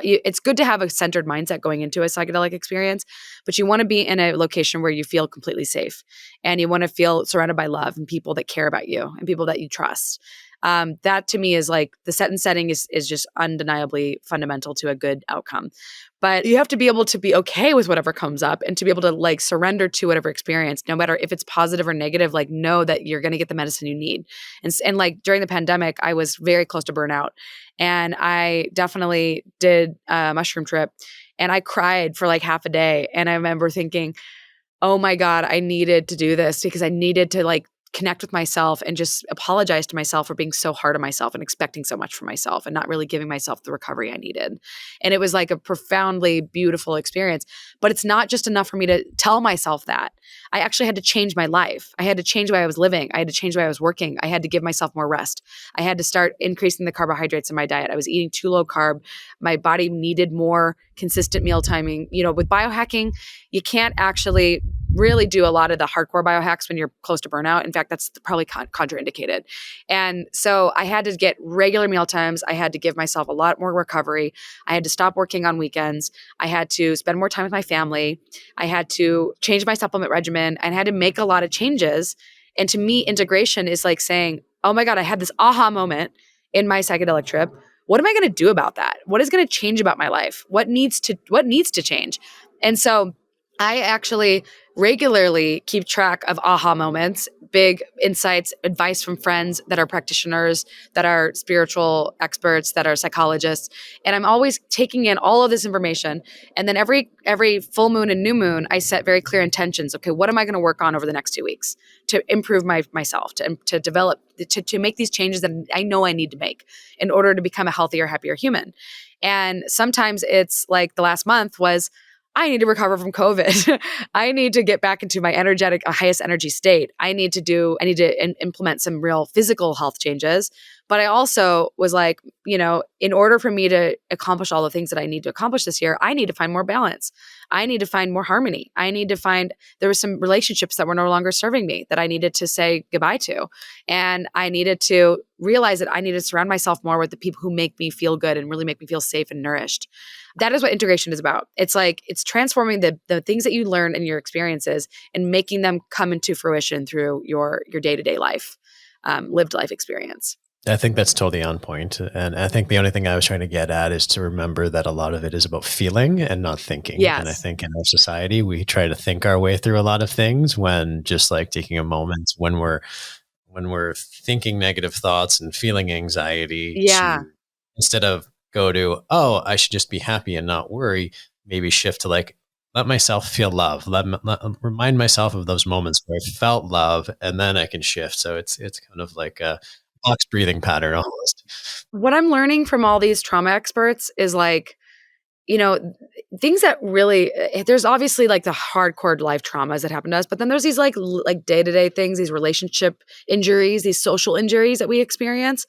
Speaker 1: it's good to have a centered mindset going into a psychedelic experience, but you want to be in a location where you feel completely safe and you want to feel surrounded by love and people that care about you and people that you trust. That to me is like the set and setting is just undeniably fundamental to a good outcome. But you have to be able to be okay with whatever comes up and to be able to like surrender to whatever experience, no matter if it's positive or negative, like know that you're going to get the medicine you need. And like during the pandemic, I was very close to burnout, and I definitely did a mushroom trip, and I cried for like half a day. And I remember thinking, oh my God, I needed to do this because I needed to like connect with myself and just apologize to myself for being so hard on myself and expecting so much from myself and not really giving myself the recovery I needed. And it was like a profoundly beautiful experience, but it's not just enough for me to tell myself that. I actually had to change my life. I had to change the way I was living. I had to change the way I was working. I had to give myself more rest. I had to start increasing the carbohydrates in my diet. I was eating too low carb. My body needed more consistent meal timing. You know, with biohacking, you can't actually really do a lot of the hardcore biohacks when you're close to burnout. In fact, that's probably contraindicated. And so I had to get regular meal times. I had to give myself a lot more recovery. I had to stop working on weekends. I had to spend more time with my family. I had to change my supplement regimen and I had to make a lot of changes. And to me, integration is like saying, oh my God, I had this aha moment in my psychedelic trip. What am I going to do about that? What is going to change about my life? What needs to change? And so I actually regularly keep track of aha moments, big insights, advice from friends that are practitioners, that are spiritual experts, that are psychologists. And I'm always taking in all of this information. And then every full moon and new moon, I set very clear intentions. Okay, what am I going to work on over the next 2 weeks to improve myself, to develop, to make these changes that I know I need to make in order to become a healthier, happier human. And sometimes it's like the last month was, I need to recover from COVID. I need to get back into my energetic, highest energy state. I need to implement some real physical health changes. But I also was like, in order for me to accomplish all the things that I need to accomplish this year, I need to find more balance. I need to find more harmony. There were some relationships that were no longer serving me that I needed to say goodbye to. And I needed to realize that I needed to surround myself more with the people who make me feel good and really make me feel safe and nourished. That is what integration is about. It's like, it's transforming the things that you learn in your experiences and making them come into fruition through your day-to-day life, lived life experience.
Speaker 2: I think that's totally on point. And I think the only thing I was trying to get at is to remember that a lot of it is about feeling and not thinking.
Speaker 1: Yes.
Speaker 2: And I think in our society, we try to think our way through a lot of things, when just like taking a moment when we're thinking negative thoughts and feeling anxiety,
Speaker 1: Yeah.
Speaker 2: to, instead of go to, oh, I should just be happy and not worry, maybe shift to like, let myself feel love. Remind myself of those moments where I felt love, and then I can shift. So it's kind of like a box breathing pattern almost.
Speaker 1: What I'm learning from all these trauma experts is like, things that really, there's obviously like the hardcore life traumas that happen to us, but then there's these like day-to-day things, these relationship injuries, these social injuries that we experience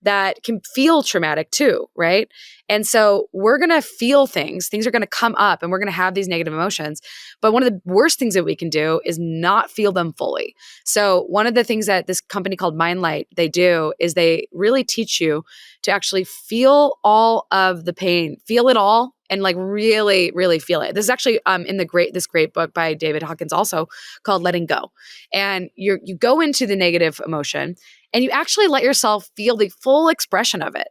Speaker 1: that can feel traumatic too, right? And so we're going to feel things are going to come up, and we're going to have these negative emotions. But one of the worst things that we can do is not feel them fully. So one of the things that this company called Mindlight, they do is they really teach you to actually feel all of the pain, feel it all, and like really, really feel it. This is actually in this great book by David Hawkins, also called Letting Go. And you go into the negative emotion, and you actually let yourself feel the full expression of it,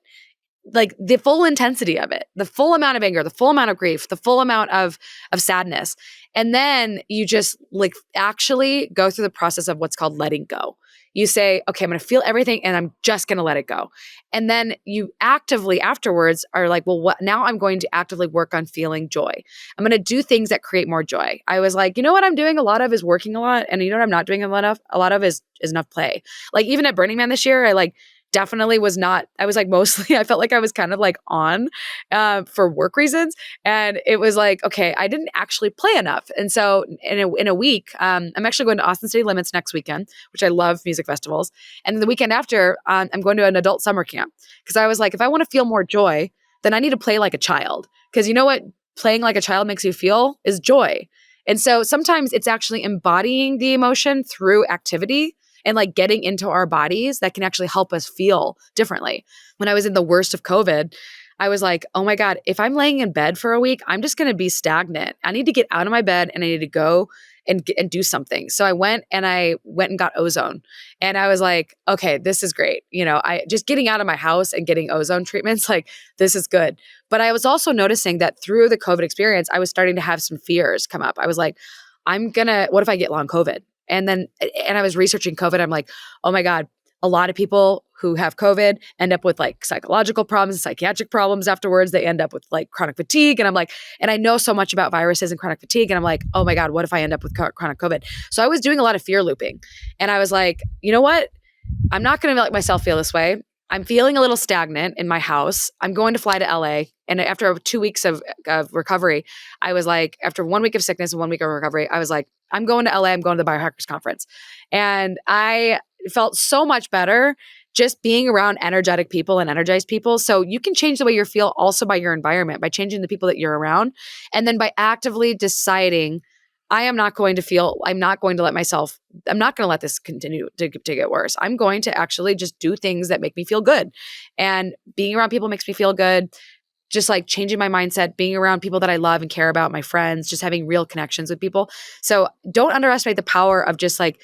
Speaker 1: like the full intensity of it, the full amount of anger, the full amount of grief, the full amount of sadness. And then you just like actually go through the process of what's called letting go. You say, okay, I'm going to feel everything, and I'm just going to let it go. And then you actively afterwards are like, well, now I'm going to actively work on feeling joy. I'm going to do things that create more joy. I was like, what I'm doing a lot of is working a lot. And what I'm not doing a lot of is enough play. Like even at Burning Man this year, I like definitely was not, I was like mostly, I felt like I was kind of like on for work reasons. And it was like, okay, I didn't actually play enough. And so in a week, I'm actually going to Austin City Limits next weekend, which I love music festivals. And then the weekend after, I'm going to an adult summer camp. Because I was like, if I want to feel more joy, then I need to play like a child. Because you know what playing like a child makes you feel is joy. And so sometimes it's actually embodying the emotion through activity and like getting into our bodies that can actually help us feel differently. When I was in the worst of COVID, I was like, oh my God, if I'm laying in bed for a week, I'm just going to be stagnant. I need to get out of my bed, and I need to go and do something. So I went and got ozone, and I was like, okay, this is great. I just getting out of my house and getting ozone treatments, like this is good. But I was also noticing that through the COVID experience, I was starting to have some fears come up. I was like, what if I get long COVID? And I was researching COVID. I'm like, oh my God, a lot of people who have COVID end up with like psychological problems, psychiatric problems afterwards. They end up with like chronic fatigue. And I'm like, and I know so much about viruses and chronic fatigue. And I'm like, oh my God, what if I end up with chronic COVID? So I was doing a lot of fear looping. And I was like, you know what? I'm not going to let myself feel this way. I'm feeling a little stagnant in my house. I'm going to fly to LA. And after 2 weeks of recovery, I was like, after 1 week of sickness and 1 week of recovery, I was like, I'm going to LA. I'm going to the Biohackers Conference. And I felt so much better just being around energetic people and energized people. So you can change the way you feel also by your environment, by changing the people that you're around. And then by actively deciding, I'm not going to let this continue to get worse. I'm going to actually just do things that make me feel good. And being around people makes me feel good. Just like changing my mindset, being around people that I love and care about, my friends, just having real connections with people. So don't underestimate the power of just like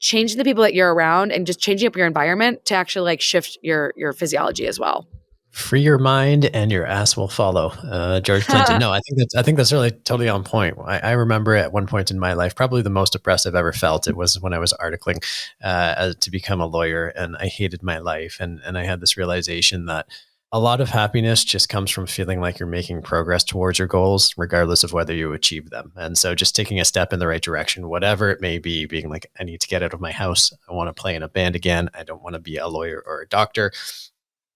Speaker 1: changing the people that you're around and just changing up your environment to actually like shift your physiology as well.
Speaker 2: Free your mind and your ass will follow. George Clinton. No, I think that's really totally on point. I remember at one point in my life, probably the most depressed I've ever felt. It was when I was articling to become a lawyer, and I hated my life. And I had this realization that a lot of happiness just comes from feeling like you're making progress towards your goals, regardless of whether you achieve them. And so just taking a step in the right direction, whatever it may be, being like, I need to get out of my house. I want to play in a band again. I don't want to be a lawyer or a doctor.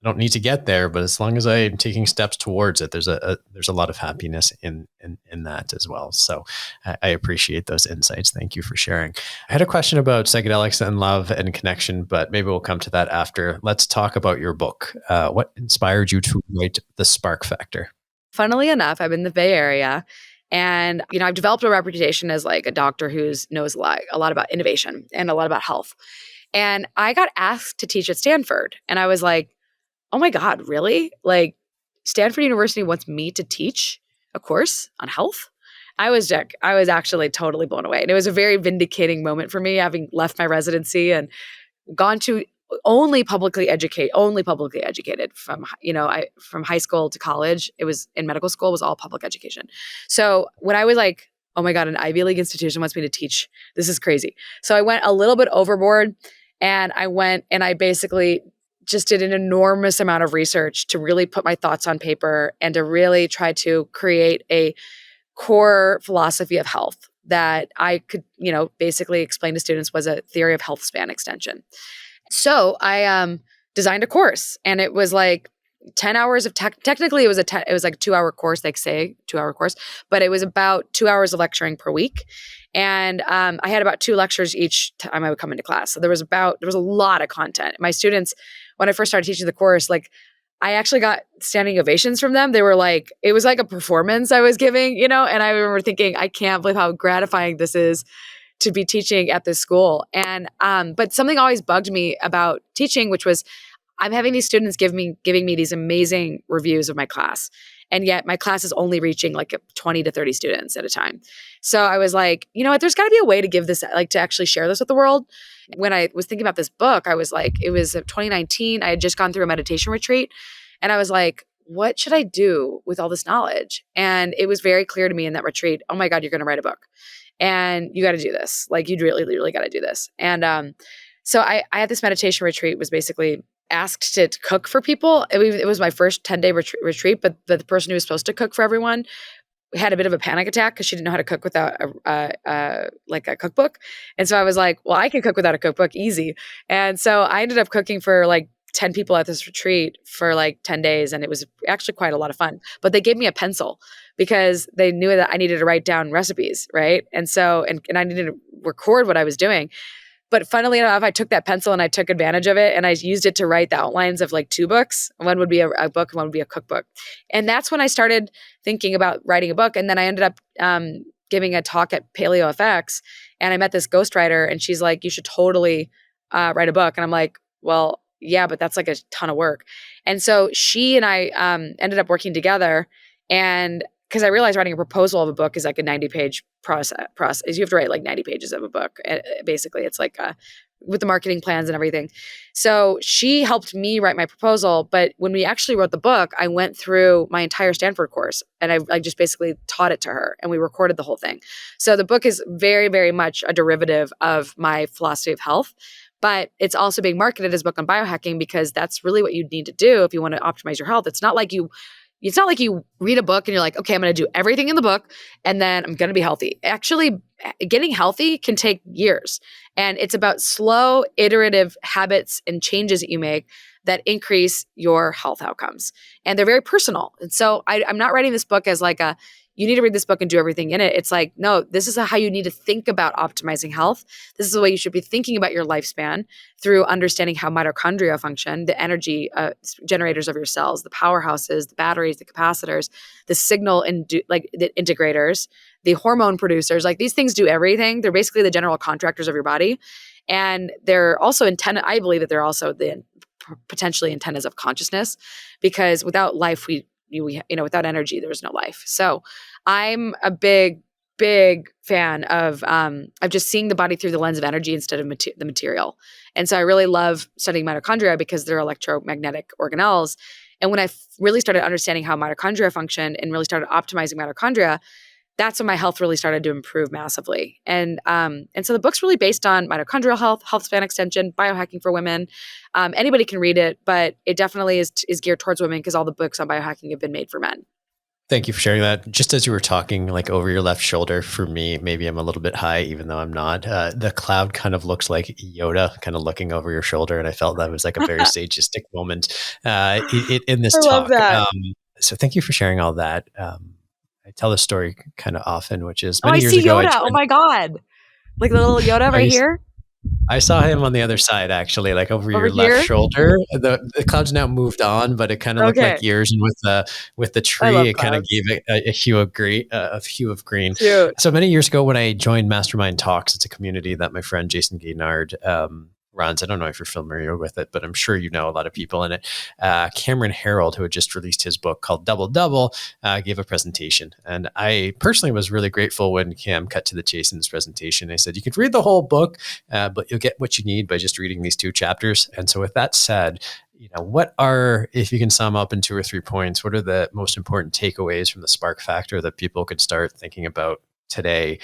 Speaker 2: I don't need to get there, but as long as I'm taking steps towards it, there's a lot of happiness in that as well. So I appreciate those insights. Thank you for sharing. I had a question about psychedelics and love and connection, but maybe we'll come to that after. Let's talk about your book. What inspired you to write The Spark Factor?
Speaker 1: Funnily enough, I'm in the Bay Area, and I've developed a reputation as like a doctor who knows a lot about innovation and a lot about health. And I got asked to teach at Stanford, and I was like, oh my God, really? Like, Stanford University wants me to teach a course on health? I was actually totally blown away. And it was a very vindicating moment for me, having left my residency and gone to only publicly educated from, from high school to college. It was in medical school, was all public education. So when I was like, oh my God, an Ivy League institution wants me to teach, this is crazy. So I went a little bit overboard, and I basically just did an enormous amount of research to really put my thoughts on paper and to really try to create a core philosophy of health that I could, basically explain to students was a theory of health span extension. So I designed a course, and it was like 10 hours of technically it was like a 2-hour course, like say 2-hour course, but it was about 2 hours of lecturing per week. And I had about 2 lectures each time I would come into class. So there was a lot of content. My students, when I first started teaching the course, like I actually got standing ovations from them. They were like, it was like a performance I was giving, and I remember thinking, I can't believe how gratifying this is to be teaching at this school. And but something always bugged me about teaching, which was I'm having these students giving me these amazing reviews of my class. And yet my class is only reaching like 20 to 30 students at a time. So I was like, you know what, there's got to be a way to give this, like to actually share this with the world. When I was thinking about this book, I was like, it was 2019. I had just gone through a meditation retreat, and I was like, what should I do with all this knowledge? And it was very clear to me in that retreat, oh my God, you're going to write a book, and you got to do this. Like you really, really got to do this. And so I had this meditation retreat, was basically asked to cook for people. It was my first 10-day retreat, but the person who was supposed to cook for everyone had a bit of a panic attack because she didn't know how to cook without like a cookbook. And so I was like, well, I can cook without a cookbook, easy. And so I ended up cooking for like 10 people at this retreat for like 10 days. And it was actually quite a lot of fun. But they gave me a pencil because they knew that I needed to write down recipes, right? And so, and I needed to record what I was doing. But funnily enough, I took that pencil and I took advantage of it, and I used it to write the outlines of like 2 books. One would be a book, and one would be a cookbook. And that's when I started thinking about writing a book. And then I ended up giving a talk at Paleo FX, and I met this ghostwriter, and she's like, you should totally write a book. And I'm like, well, yeah, but that's like a ton of work. And so she and I ended up working together, and because I realized writing a proposal of a book is like a 90-page process. You have to write like 90 pages of a book. Basically, it's like with the marketing plans and everything. So she helped me write my proposal. But when we actually wrote the book, I went through my entire Stanford course, and I just basically taught it to her, and we recorded the whole thing. So the book is very, very much a derivative of my philosophy of health. But it's also being marketed as a book on biohacking because that's really what you need to do if you want to optimize your health. It's not like you read a book and you're like, okay, I'm going to do everything in the book and then I'm going to be healthy. Actually, getting healthy can take years. And it's about slow, iterative habits and changes that you make that increase your health outcomes. And they're very personal. And so I'm not writing this book as like you need to read this book and do everything in it. It's like, no, this is how you need to think about optimizing health. This is the way you should be thinking about your lifespan through understanding how mitochondria function, the energy generators of your cells, the powerhouses, the batteries, the capacitors, the signal like the integrators, the hormone producers. Like these things do everything. They're basically the general contractors of your body. And they're also I believe that they're also the potentially antennas of consciousness, because without life, without energy, there's no life. So I'm a big fan of just seeing the body through the lens of energy instead of the material. And so I really love studying mitochondria because they're electromagnetic organelles. And when I really started understanding how mitochondria function and really started optimizing mitochondria, that's when my health really started to improve massively. And so the book's really based on mitochondrial health, health span extension, biohacking for women. Anybody can read it, but it definitely is geared towards women because all the books on biohacking have been made for men.
Speaker 2: Thank you for sharing that. Just as you were talking, like over your left shoulder, for me, maybe I'm a little bit high, even though I'm not. The cloud kind of looks like Yoda kind of looking over your shoulder. And I felt that was like a very sageistic moment in this
Speaker 1: I love
Speaker 2: talk.
Speaker 1: that.
Speaker 2: So thank you for sharing all that. I tell this story kind of often, which is
Speaker 1: Oh, I
Speaker 2: many years
Speaker 1: see
Speaker 2: ago, I
Speaker 1: Yoda. Oh
Speaker 2: joined.
Speaker 1: my God. Like the little Yoda
Speaker 2: I
Speaker 1: right
Speaker 2: used
Speaker 1: here?
Speaker 2: I saw him on the other side, actually, like over
Speaker 1: Over
Speaker 2: your left
Speaker 1: here?
Speaker 2: shoulder. The clouds now moved on, but it kind of looked like
Speaker 1: Okay.
Speaker 2: yours, and with the
Speaker 1: I
Speaker 2: tree,
Speaker 1: love
Speaker 2: it kind of
Speaker 1: clouds.
Speaker 2: gave it a hue of green, a hue of green.
Speaker 1: Cute.
Speaker 2: So many years ago, when I joined Mastermind Talks, it's a community that my friend Jason Gaynard runs. I don't know if you're familiar with it, but I'm sure you know a lot of people in it. Cameron Harold, who had just released his book called Double Double, gave a presentation. And I personally was really grateful when Cam cut to the chase in his presentation. I said, you could read the whole book, but you'll get what you need by just reading these 2 chapters. And so with that said, what are, if you can sum up in 2 or 3 points, what are the most important takeaways from the Spark Factor that people could start thinking about today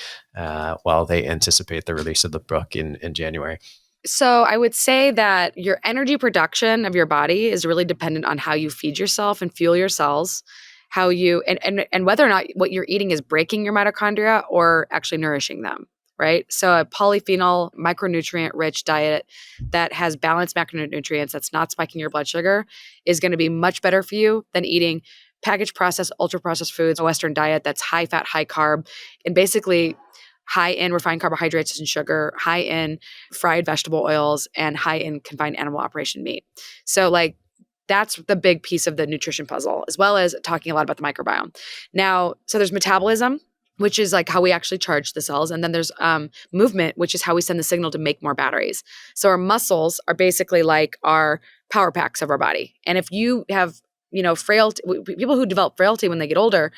Speaker 2: while they anticipate the release of the book in January?
Speaker 1: So I would say that your energy production of your body is really dependent on how you feed yourself and fuel your cells, how you and whether or not what you're eating is breaking your mitochondria or actually nourishing them, right? So a polyphenol micronutrient rich diet that has balanced macronutrients that's not spiking your blood sugar is going to be much better for you than eating packaged processed ultra processed foods, a western diet that's high fat, high carb, and basically high in refined carbohydrates and sugar, high in fried vegetable oils, and high in confined animal operation meat. So, like, that's the big piece of the nutrition puzzle, as well as talking a lot about the microbiome. Now, so there's metabolism, which is like how we actually charge the cells. And then there's movement, which is how we send the signal to make more batteries. So our muscles are basically like our power packs of our body. And if you have, frailty, people who develop frailty when they get older,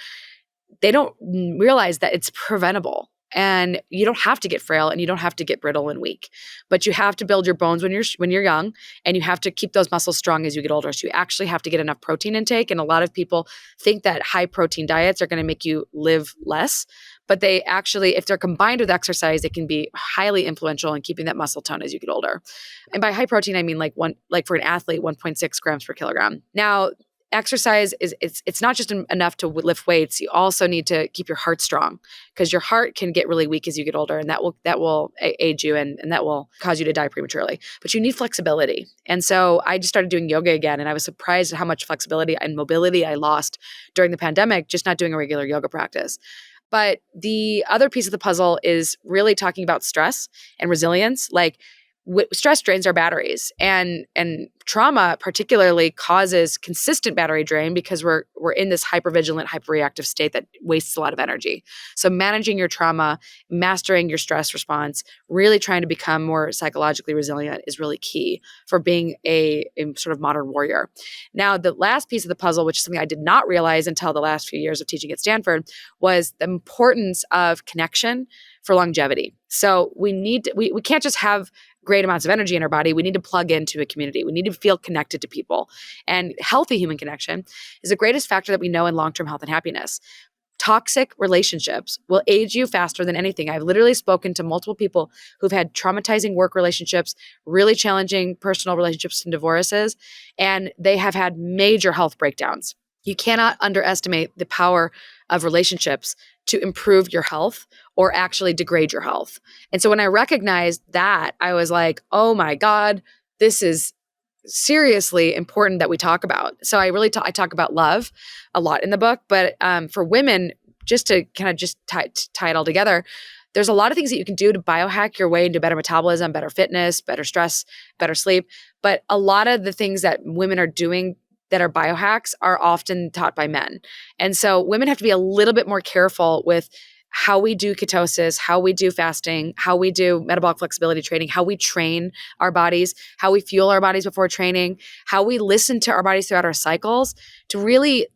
Speaker 1: they don't realize that it's preventable. And you don't have to get frail and you don't have to get brittle and weak, but you have to build your bones when you're young, and you have to keep those muscles strong as you get older. So you actually have to get enough protein intake. And a lot of people think that high protein diets are going to make you live less, but they actually, if they're combined with exercise, they can be highly influential in keeping that muscle tone as you get older. And by high protein, I mean like for an athlete, 1.6 grams per kilogram. Now, exercise it's not just enough to lift weights. You also need to keep your heart strong, because your heart can get really weak as you get older, and that will age you, and that will cause you to die prematurely. But you need flexibility. And so I just started doing yoga again, and I was surprised at how much flexibility and mobility I lost during the pandemic, just not doing a regular yoga practice. But the other piece of the puzzle is really talking about stress and resilience. Like, stress drains our batteries, and trauma particularly causes consistent battery drain, because we're in this hypervigilant, hyperreactive state that wastes a lot of energy. So managing your trauma, mastering your stress response, really trying to become more psychologically resilient is really key for being a sort of modern warrior. Now, the last piece of the puzzle, which is something I did not realize until the last few years of teaching at Stanford, was the importance of connection for longevity. So we can't just have great amounts of energy in our body. We need to plug into a community. We need to feel connected to people. And healthy human connection is the greatest factor that we know in long-term health and happiness. Toxic relationships will age you faster than anything. I've literally spoken to multiple people who've had traumatizing work relationships, really challenging personal relationships and divorces, and they have had major health breakdowns. You cannot underestimate the power of relationships to improve your health or actually degrade your health. And so when I recognized that, I was like, oh my God, this is seriously important that we talk about. So I talk about love a lot in the book, but for women, just to kind of just tie it all together, there's a lot of things that you can do to biohack your way into better metabolism, better fitness, better stress, better sleep. But a lot of the things that women are doing that are biohacks are often taught by men. And so women have to be a little bit more careful with how we do ketosis, how we do fasting, how we do metabolic flexibility training, how we train our bodies, how we fuel our bodies before training, how we listen to our bodies throughout our cycles, to really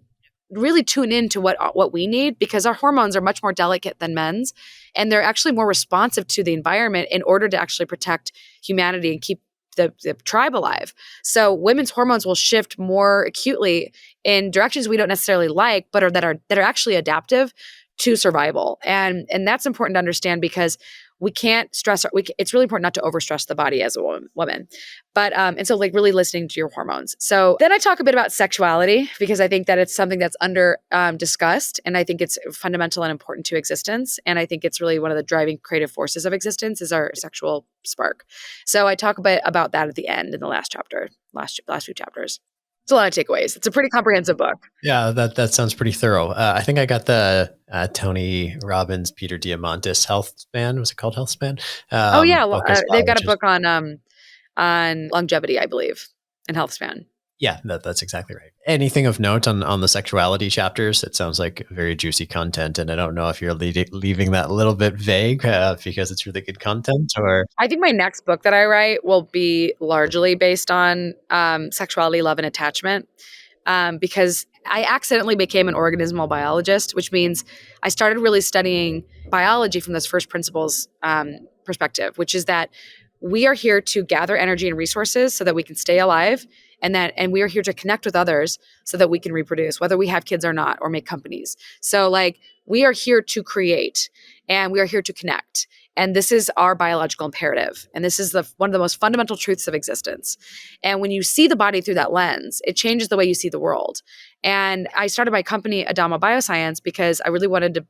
Speaker 1: tune into what we need, because our hormones are much more delicate than men's, and they're actually more responsive to the environment in order to actually protect humanity and keep the tribe alive. So women's hormones will shift more acutely in directions we don't necessarily like, but that are actually adaptive to survival. And that's important to understand, because we can't stress, it's really important not to overstress the body as a woman. But, and so like really listening to your hormones. So then I talk a bit about sexuality because I think that it's something that's under discussed. And I think it's fundamental and important to existence. And I think it's really one of the driving creative forces of existence is our sexual spark. So I talk a bit about that at the end in the last few chapters. It's a lot of takeaways. It's a pretty comprehensive book.
Speaker 2: Yeah, that sounds pretty thorough. I think I got the Tony Robbins, Peter Diamandis Health Span. Was it called Health Span?
Speaker 1: Oh yeah,
Speaker 2: Book as well,
Speaker 1: they've got a book on longevity, I believe, and health span.
Speaker 2: Yeah, that's exactly right. Anything of note on the sexuality chapters? It sounds like very juicy content, and I don't know if you're leaving that a little bit vague because it's really good content, or
Speaker 1: I think my next book that I write will be largely based on sexuality, love, and attachment. Because I accidentally became an organismal biologist, which means I started really studying biology from those first principles perspective, which is that we are here to gather energy and resources so that we can stay alive, and we are here to connect with others so that we can reproduce, whether we have kids or not, or make companies. So like we are here to create, and we are here to connect. And this is our biological imperative. And this is one of the most fundamental truths of existence. And when you see the body through that lens, it changes the way you see the world. And I started my company, Adama Bioscience, because I really wanted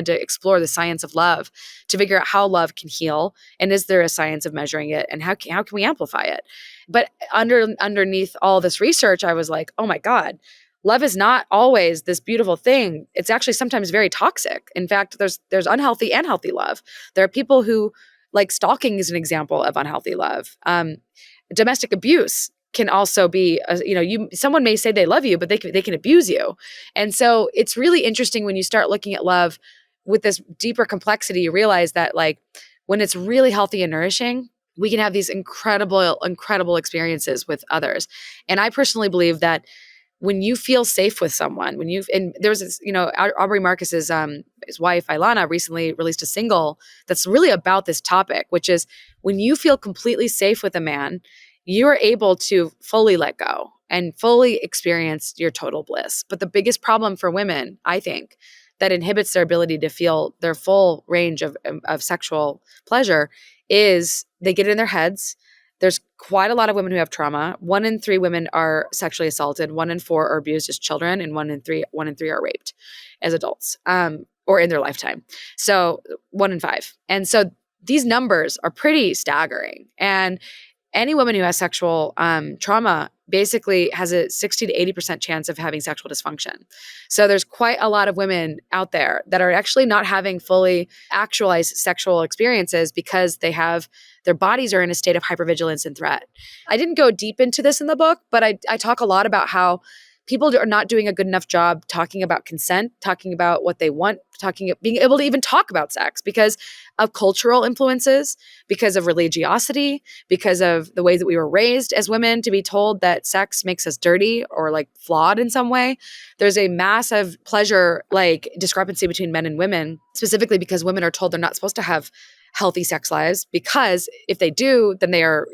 Speaker 1: to explore the science of love to figure out how love can heal. And is there a science of measuring it? And how can we amplify it? But underneath all this research, I was like, oh my God, love is not always this beautiful thing. It's actually sometimes very toxic. In fact, there's unhealthy and healthy love. There are people who, like stalking is an example of unhealthy love. Domestic abuse can also be, someone may say they love you, but they can abuse you. And so it's really interesting when you start looking at love with this deeper complexity, you realize that like when it's really healthy and nourishing, we can have these incredible experiences with others. And I personally believe that when you feel safe with someone, and there's this, Aubrey Marcus's his wife, Ilana, recently released a single that's really about this topic, which is when you feel completely safe with a man, you're able to fully let go and fully experience your total bliss. But the biggest problem for women, I think, that inhibits their ability to feel their full range of sexual pleasure is they get in their heads. There's quite a lot of women who have trauma. 1 in 3 women are sexually assaulted. 1 in 4 are abused as children, and 1 in 3 are raped as adults, or in their lifetime. So 1 in 5. And so these numbers are pretty staggering. And any woman who has sexual trauma basically has a 60 to 80% chance of having sexual dysfunction. So there's quite a lot of women out there that are actually not having fully actualized sexual experiences because their bodies are in a state of hypervigilance and threat. I didn't go deep into this in the book, but I talk a lot about how people are not doing a good enough job talking about consent, talking about what they want, being able to even talk about sex because of cultural influences, because of religiosity, because of the way that we were raised as women to be told that sex makes us dirty or like flawed in some way. There's a massive pleasure like discrepancy between men and women, specifically because women are told they're not supposed to have healthy sex lives, because if they do, then they are,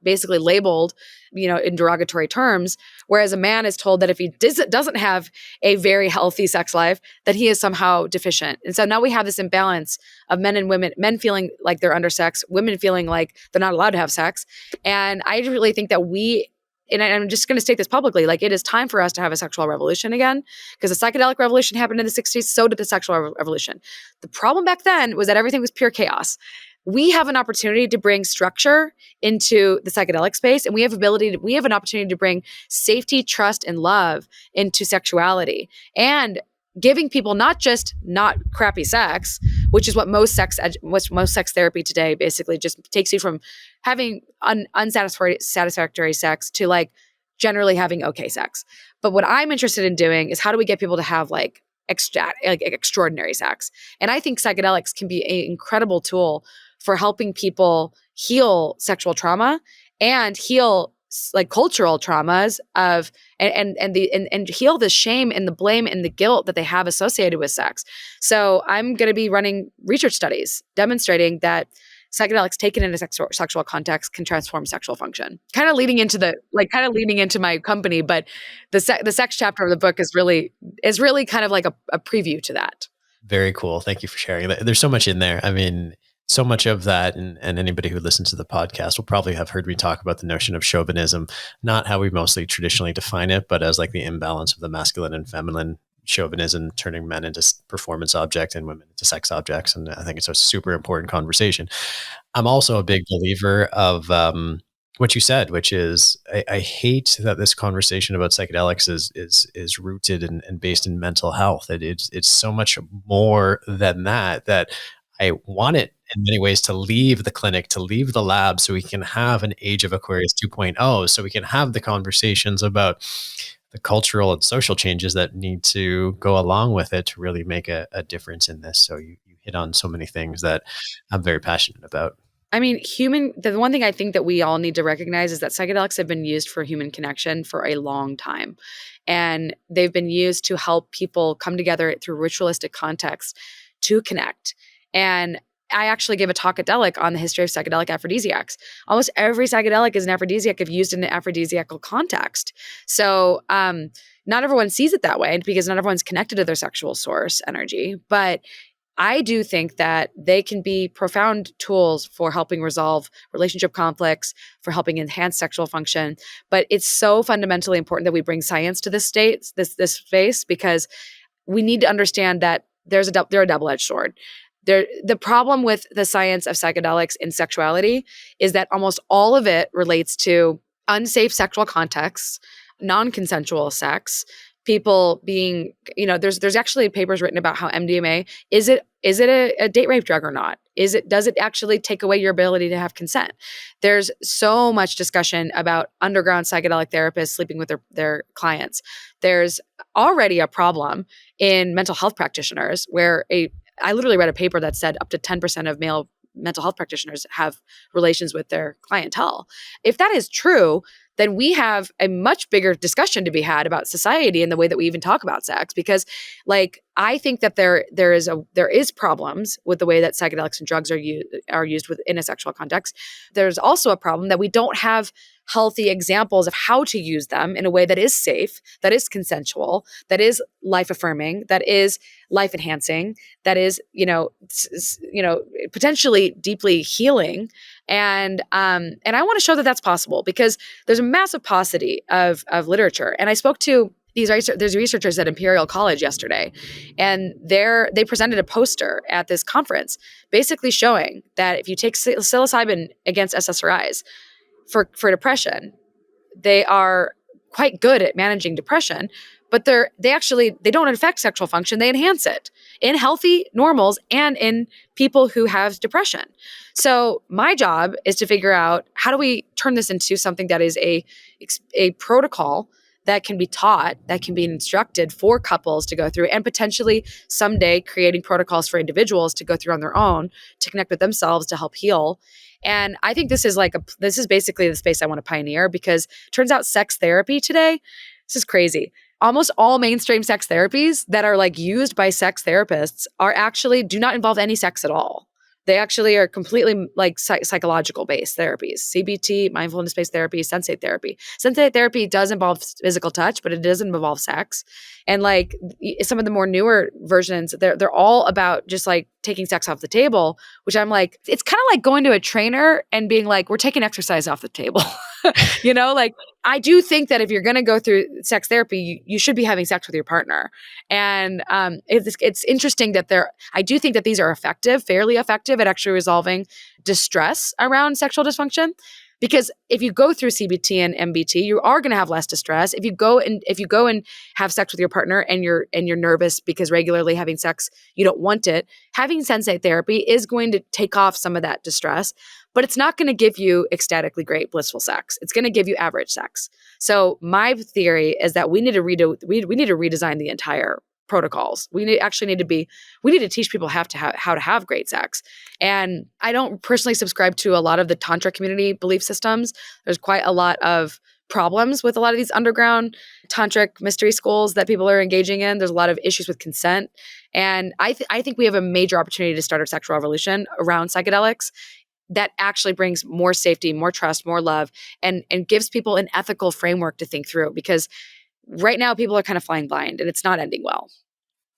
Speaker 1: basically labeled, in derogatory terms. Whereas a man is told that if he doesn't have a very healthy sex life, that he is somehow deficient. And so now we have this imbalance of men and women, men feeling like they're undersexed, women feeling like they're not allowed to have sex. And I really think that and I'm just going to state this publicly, like it is time for us to have a sexual revolution again, because the psychedelic revolution happened in the 60s, so did the sexual revolution. The problem back then was that everything was pure chaos. We have an opportunity to bring structure into the psychedelic space, and we have an opportunity to bring safety, trust, and love into sexuality, and giving people not crappy sex, which is what most sex therapy today basically just takes you from having unsatisfactory sex to like generally having okay sex. But what I'm interested in doing is how do we get people to have like extraordinary sex? And I think psychedelics can be an incredible tool for helping people heal sexual trauma and heal like cultural traumas and heal the shame and the blame and the guilt that they have associated with sex. So I'm going to be running research studies demonstrating that psychedelics taken in a sexual context can transform sexual function. Kind of leading into my company, but the sex chapter of the book is really kind of like a preview to that.
Speaker 2: Very cool. Thank you for sharing that. There's so much in there. I mean, So much of that, and anybody who listens to the podcast will probably have heard me talk about the notion of chauvinism, not how we mostly traditionally define it, but as like the imbalance of the masculine and feminine, chauvinism turning men into performance objects and women into sex objects. And I think it's a super important conversation. I'm also a big believer of what you said, which is I hate that this conversation about psychedelics is rooted and based in mental health. It's so much more than that. That I want it in many ways to leave the clinic, to leave the lab, so we can have an age of Aquarius 2.0, so we can have the conversations about the cultural and social changes that need to go along with it to really make a difference in this. So you hit on so many things that I'm very passionate about.
Speaker 1: I mean, the one thing I think that we all need to recognize is that psychedelics have been used for human connection for a long time. And they've been used to help people come together through ritualistic context to connect. And I actually gave a talk at Delic on the history of psychedelic aphrodisiacs. Almost every psychedelic is an aphrodisiac if used in an aphrodisiacal context. So not everyone sees it that way because not everyone's connected to their sexual source energy. But I do think that they can be profound tools for helping resolve relationship conflicts, for helping enhance sexual function. But it's so fundamentally important that we bring science to this space, because we need to understand that they're a double-edged sword. The problem with the science of psychedelics in sexuality is that almost all of it relates to unsafe sexual contexts, non-consensual sex, people being, there's actually papers written about how MDMA, is it a date rape drug or not? Does it actually take away your ability to have consent? There's so much discussion about underground psychedelic therapists sleeping with their clients. There's already a problem in mental health practitioners where I literally read a paper that said up to 10% of male mental health practitioners have relations with their clientele. If that is true, then we have a much bigger discussion to be had about society and the way that we even talk about sex. Because, I think that there is problems with the way that psychedelics and drugs are used within a sexual context. There's also a problem that we don't have healthy examples of how to use them in a way that is safe, that is consensual, that is life affirming, that is life enhancing, that is potentially deeply healing. And I want to show that that's possible because there's a massive paucity of literature. And I spoke to there's researchers at Imperial College yesterday, and they presented a poster at this conference basically showing that if you take psilocybin against SSRIs for depression, they are quite good at managing depression, but they don't affect sexual function. They enhance it in healthy normals and in people who have depression. So my job is to figure out how do we turn this into something that is a protocol that can be taught, that can be instructed for couples to go through, and potentially someday creating protocols for individuals to go through on their own to connect with themselves, to help heal. And I think this is basically the space I want to pioneer, because it turns out sex therapy today, this is crazy. Almost all mainstream sex therapies that are used by sex therapists do not involve any sex at all. They actually are completely psychological based therapies, CBT, mindfulness based therapy, sensate therapy. Sensate therapy does involve physical touch, but it doesn't involve sex. And some of the more newer versions, they're all about just taking sex off the table, which I'm it's kind of like going to a trainer and being we're taking exercise off the table. I do think that if you're going to go through sex therapy, you should be having sex with your partner. And it's interesting that I do think that these are fairly effective at actually resolving distress around sexual dysfunction. Because if you go through CBT and MBT, you are going to have less distress. If you go and have sex with your partner and you're nervous because regularly having sex, you don't want it, having sensate therapy is going to take off some of that distress, but it's not going to give you ecstatically great, blissful sex. It's going to give you average sex. So my theory is that we need to redesign the entire protocols. We need to teach people how to have great sex. And I don't personally subscribe to a lot of the Tantra community belief systems. There's quite a lot of problems with a lot of these underground tantric mystery schools that people are engaging in. There's a lot of issues with consent. And I think we have a major opportunity to start a sexual revolution around psychedelics that actually brings more safety, more trust, more love, and gives people an ethical framework to think through. Because right now people are kind of flying blind and it's not ending well.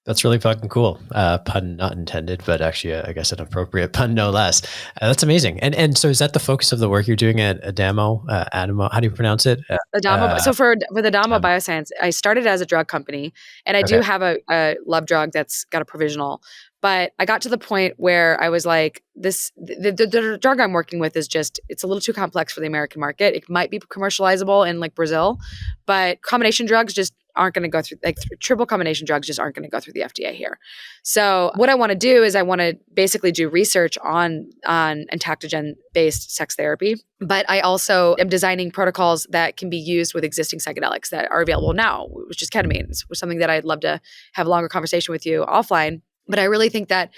Speaker 2: That's really fucking cool. Pun not intended, but actually, I guess an appropriate pun, no less. That's amazing. And so is that the focus of the work you're doing at Adamo? Adamo, how do you pronounce it?
Speaker 1: Adamo. So for the Adamo
Speaker 2: Adamo.
Speaker 1: Bioscience, I started as a drug company, and I do
Speaker 2: Okay.
Speaker 1: have a love drug that's got a provisional. But I got to the point where I was like, the drug I'm working with is just, it's a little too complex for the American market. It might be commercializable in like Brazil, but combination drugs just aren't going to go through, like triple combination drugs just aren't going to go through the FDA here. So what I want to do is I want to basically do research on entactogen based sex therapy, but I also am designing protocols that can be used with existing psychedelics that are available now, which is ketamine. It's something that I'd love to have a longer conversation with you offline. But I really think that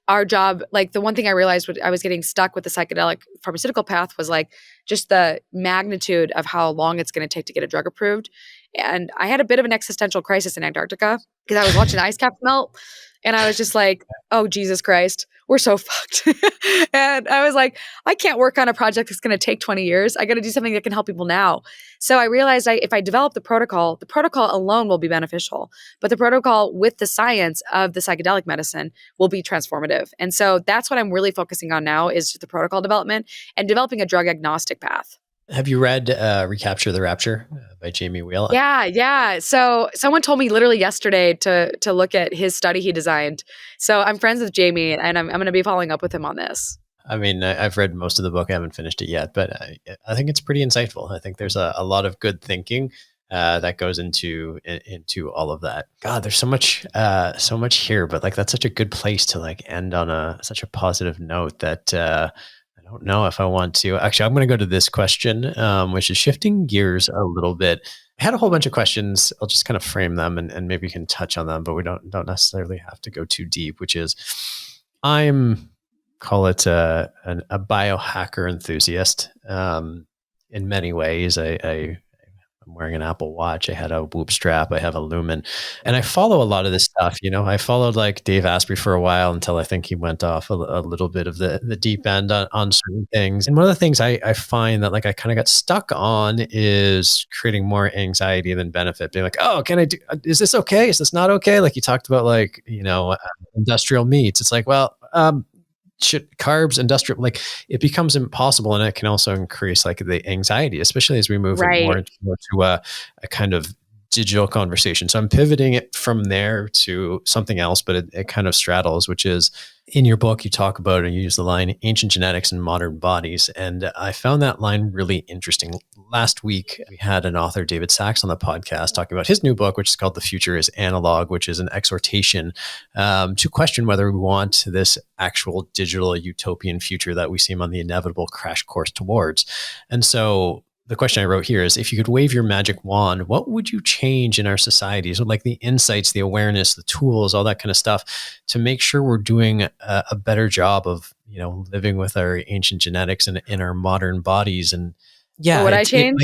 Speaker 1: our job, like the one thing I realized when I was getting stuck with the psychedelic pharmaceutical path was like just the magnitude of how long it's going to take to get a drug approved. And I had a bit of an existential crisis in Antarctica because I was watching the ice caps melt and I was just like, oh, Jesus Christ, we're so fucked. And I was like, I can't work on a project that's going to take 20 years. I got to do something that can help people now. So I realized if I develop the protocol alone will be beneficial, but the protocol with the science of the psychedelic medicine will be transformative. And so that's what I'm really focusing on now is the protocol development and developing a drug agnostic path.
Speaker 2: Have you read Recapture the Rapture by Jamie Wheal?
Speaker 1: Yeah, yeah. So someone told me literally yesterday to look at his study he designed. So I'm friends with Jamie, and I'm going to be following up with him on this.
Speaker 2: I mean, I've read most of the book. I haven't finished it yet, but I think it's pretty insightful. I think there's a lot of good thinking that goes into all of that. God, there's so much here, but like that's such a good place to like end on such a positive note that I don't know if I want to. Actually, I'm going to go to this question, which is shifting gears a little bit. I had a whole bunch of questions. I'll just kind of frame them and maybe you can touch on them, but we don't necessarily have to go too deep, which is I'm call it a biohacker enthusiast. In many ways, I'm wearing an Apple Watch. I had a Whoop strap. I have a Lumen, and I follow a lot of this stuff. You know, I followed like Dave Asprey for a while until I think he went off a little bit of the deep end on certain things. And one of the things I find that like I kind of got stuck on is creating more anxiety than benefit. Being like, oh, can I do? Is this okay? Is this not okay? Like you talked about, like industrial meats. It's like, well, carbs, industrial, like it becomes impossible, and it can also increase like the anxiety, especially as we move
Speaker 1: Right.
Speaker 2: more to a kind of digital conversation. So I'm pivoting it from there to something else, but it kind of straddles, which is in your book, you talk about and you use the line ancient genetics and modern bodies. And I found that line really interesting. Last week, we had an author, David Sachs, on the podcast talking about his new book, which is called The Future is Analog, which is an exhortation to question whether we want this actual digital utopian future that we seem on the inevitable crash course towards. And so the question I wrote here is, if you could wave your magic wand, what would you change in our society? So like the insights, the awareness, the tools, all that kind of stuff to make sure we're doing a better job of, living with our ancient genetics and in our modern bodies. And
Speaker 1: What
Speaker 2: yeah,
Speaker 1: would I change?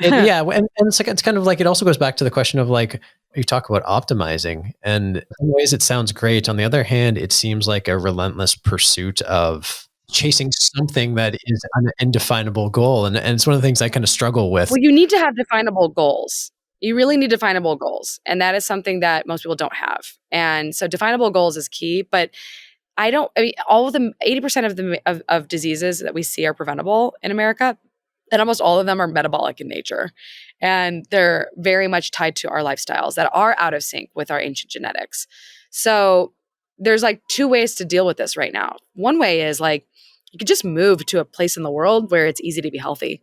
Speaker 2: yeah. And it's kind of like, it also goes back to the question of like, you talk about optimizing, and in some ways it sounds great. On the other hand, it seems like a relentless pursuit of chasing something that is an indefinable goal. And it's one of the things I kind of struggle with.
Speaker 1: Well, you need to have definable goals. You really need definable goals. And that is something that most people don't have. And so definable goals is key. But all of them, 80% of diseases that we see are preventable in America. And almost all of them are metabolic in nature. And they're very much tied to our lifestyles that are out of sync with our ancient genetics. So there's like two ways to deal with this right now. One way is like, you could just move to a place in the world where it's easy to be healthy.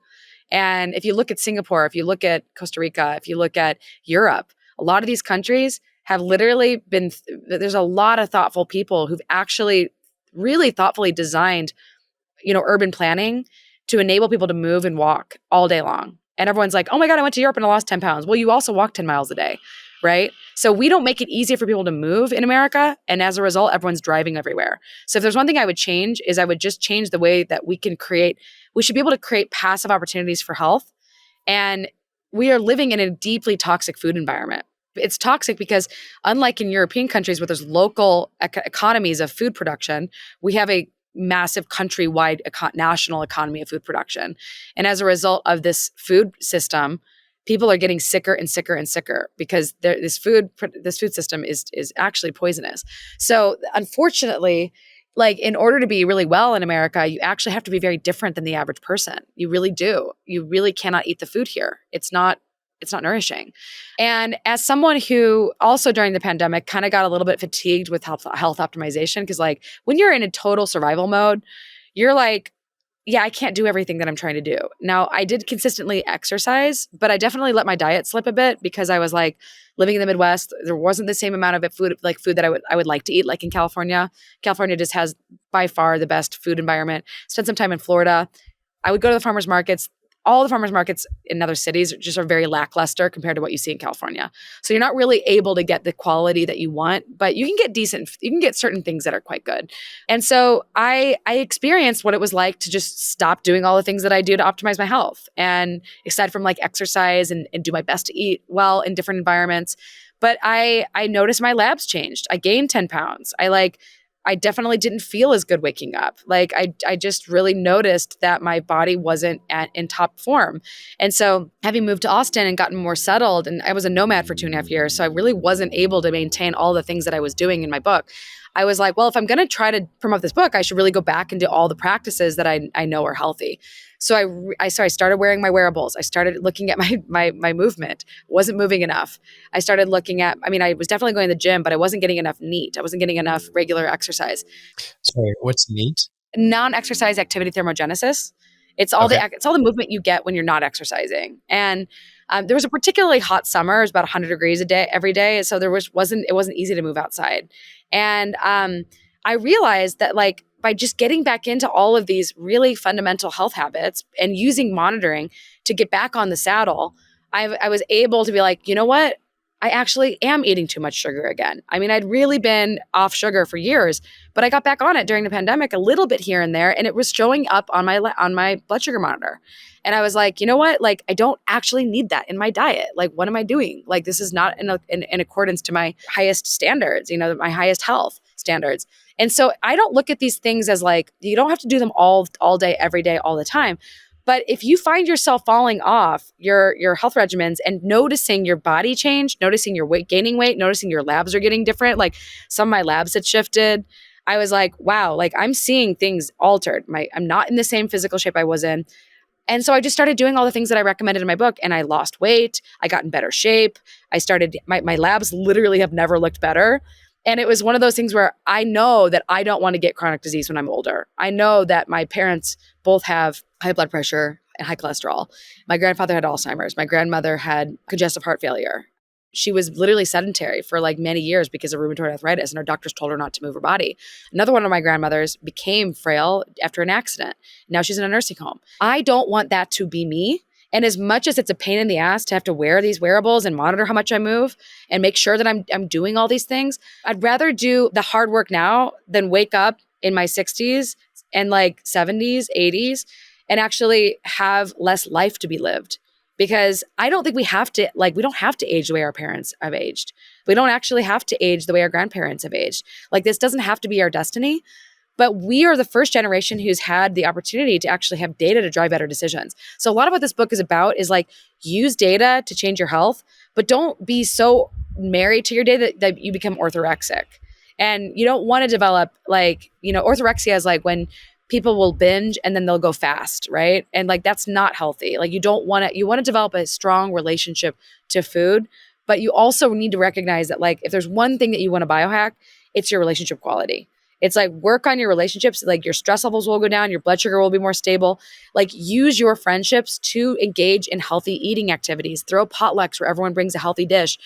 Speaker 1: And if you look at Singapore, if you look at Costa Rica, if you look at Europe, a lot of these countries have literally there's a lot of thoughtful people who've actually really thoughtfully designed, urban planning to enable people to move and walk all day long. And everyone's like, oh my God, I went to Europe and I lost 10 pounds. Well, you also walk 10 miles a day, right? So we don't make it easier for people to move in America. And as a result, everyone's driving everywhere. So if there's one thing I would change is I would just change the way that we should be able to create passive opportunities for health. And we are living in a deeply toxic food environment. It's toxic because unlike in European countries where there's local economies of food production, we have a massive countrywide national economy of food production. And as a result of this food system, people are getting sicker and sicker and sicker because this food system is actually poisonous. So unfortunately, like in order to be really well in America, you actually have to be very different than the average person. You really do. You really cannot eat the food here. It's not nourishing. And as someone who also during the pandemic kind of got a little bit fatigued with health optimization, because like when you're in a total survival mode, you're like, yeah, I can't do everything that I'm trying to do. Now, I did consistently exercise, but I definitely let my diet slip a bit because I was like living in the Midwest. There wasn't the same amount of food that I would like to eat, like in California. California just has by far the best food environment. Spent some time in Florida. I would go to the farmers markets. All the farmers markets in other cities just are very lackluster compared to what you see in California. So you're not really able to get the quality that you want, but you can get certain things that are quite good. And so I experienced what it was like to just stop doing all the things that I do to optimize my health. And aside from like exercise and do my best to eat well in different environments, but I noticed my labs changed. I gained 10 pounds. I definitely didn't feel as good waking up. Like I just really noticed that my body wasn't in top form. And so having moved to Austin and gotten more settled, and I was a nomad for 2.5 years, so I really wasn't able to maintain all the things that I was doing in my book. I was like, well, if I'm going to try to promote this book, I should really go back and do all the practices that I know are healthy. So I started wearing my wearables. I started looking at my movement. Wasn't moving enough. I started looking at, I was definitely going to the gym, but I wasn't getting enough NEAT. I wasn't getting enough regular exercise.
Speaker 2: Sorry, what's NEAT?
Speaker 1: Non-exercise activity thermogenesis. It's all the movement you get when you're not exercising. And there was a particularly hot summer. It was about 100 degrees a day every day. So it wasn't easy to move outside. And I realized that like by just getting back into all of these really fundamental health habits and using monitoring to get back on the saddle, I was able to be like, you know what? I actually am eating too much sugar again. I'd really been off sugar for years, but I got back on it during the pandemic a little bit here and there, and it was showing up on my blood sugar monitor. And I was like, you know what? Like, I don't actually need that in my diet. Like, what am I doing? Like, this is not in accordance to my highest standards, my highest health standards. And so I don't look at these things as like, you don't have to do them all day, every day, all the time. But if you find yourself falling off your health regimens and noticing your body change, noticing your gaining weight, noticing your labs are getting different, like some of my labs had shifted, I was like, wow, like I'm seeing things altered. I'm not in the same physical shape I was in. And so I just started doing all the things that I recommended in my book, and I lost weight. I got in better shape. I started, my labs literally have never looked better. And it was one of those things where I know that I don't want to get chronic disease when I'm older. I know that my parents both have high blood pressure and high cholesterol. My grandfather had Alzheimer's. My grandmother had congestive heart failure. She was literally sedentary for like many years because of rheumatoid arthritis, and her doctors told her not to move her body. Another one of my grandmothers became frail after an accident. Now she's in a nursing home. I don't want that to be me. And as much as it's a pain in the ass to have to wear these wearables and monitor how much I move and make sure that I'm doing all these things, I'd rather do the hard work now than wake up in my 60s and like 70s, 80s, and actually have less life to be lived. Because I don't think we don't have to age the way our parents have aged. We don't actually have to age the way our grandparents have aged. Like, this doesn't have to be our destiny. But we are the first generation who's had the opportunity to actually have data to drive better decisions. So a lot of what this book is about is like, use data to change your health, but don't be so married to your data that you become orthorexic. And you don't want to develop orthorexia is like when people will binge and then they'll go fast, right? And like, that's not healthy. Like, you want to develop a strong relationship to food, but you also need to recognize that like, if there's one thing that you want to biohack, it's your relationship quality. It's like, work on your relationships, like your stress levels will go down, your blood sugar will be more stable. Like, use your friendships to engage in healthy eating activities, throw potlucks where everyone brings a healthy dish,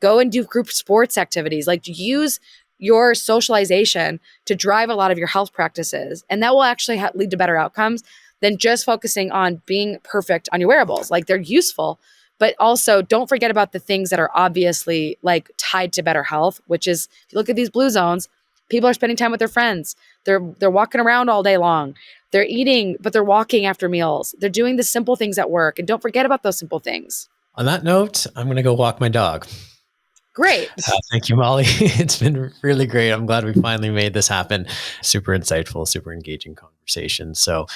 Speaker 1: go and do group sports activities, like use your socialization to drive a lot of your health practices. And that will actually lead to better outcomes than just focusing on being perfect on your wearables. Like, they're useful, but also don't forget about the things that are obviously like tied to better health, which is, if you look at these blue zones, people are spending time with their friends. They're walking around all day long. They're eating, but they're walking after meals. They're doing the simple things at work. And don't forget about those simple things.
Speaker 2: On that note, I'm going to go walk my dog.
Speaker 1: Great.
Speaker 2: Thank you, Molly. It's been really great. I'm glad we finally made this happen. Super insightful, super engaging conversation. So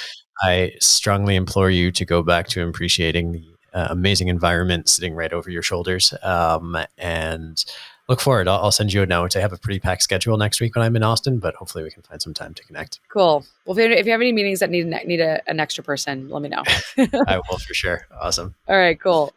Speaker 2: I strongly implore you to go back to appreciating the amazing environment sitting right over your shoulders. And look forward. I'll send you a note. I have a pretty packed schedule next week when I'm in Austin, but hopefully we can find some time to connect.
Speaker 1: Cool. Well, if you have any meetings that need an extra person, let me know.
Speaker 2: I will for sure. Awesome.
Speaker 1: All right, cool.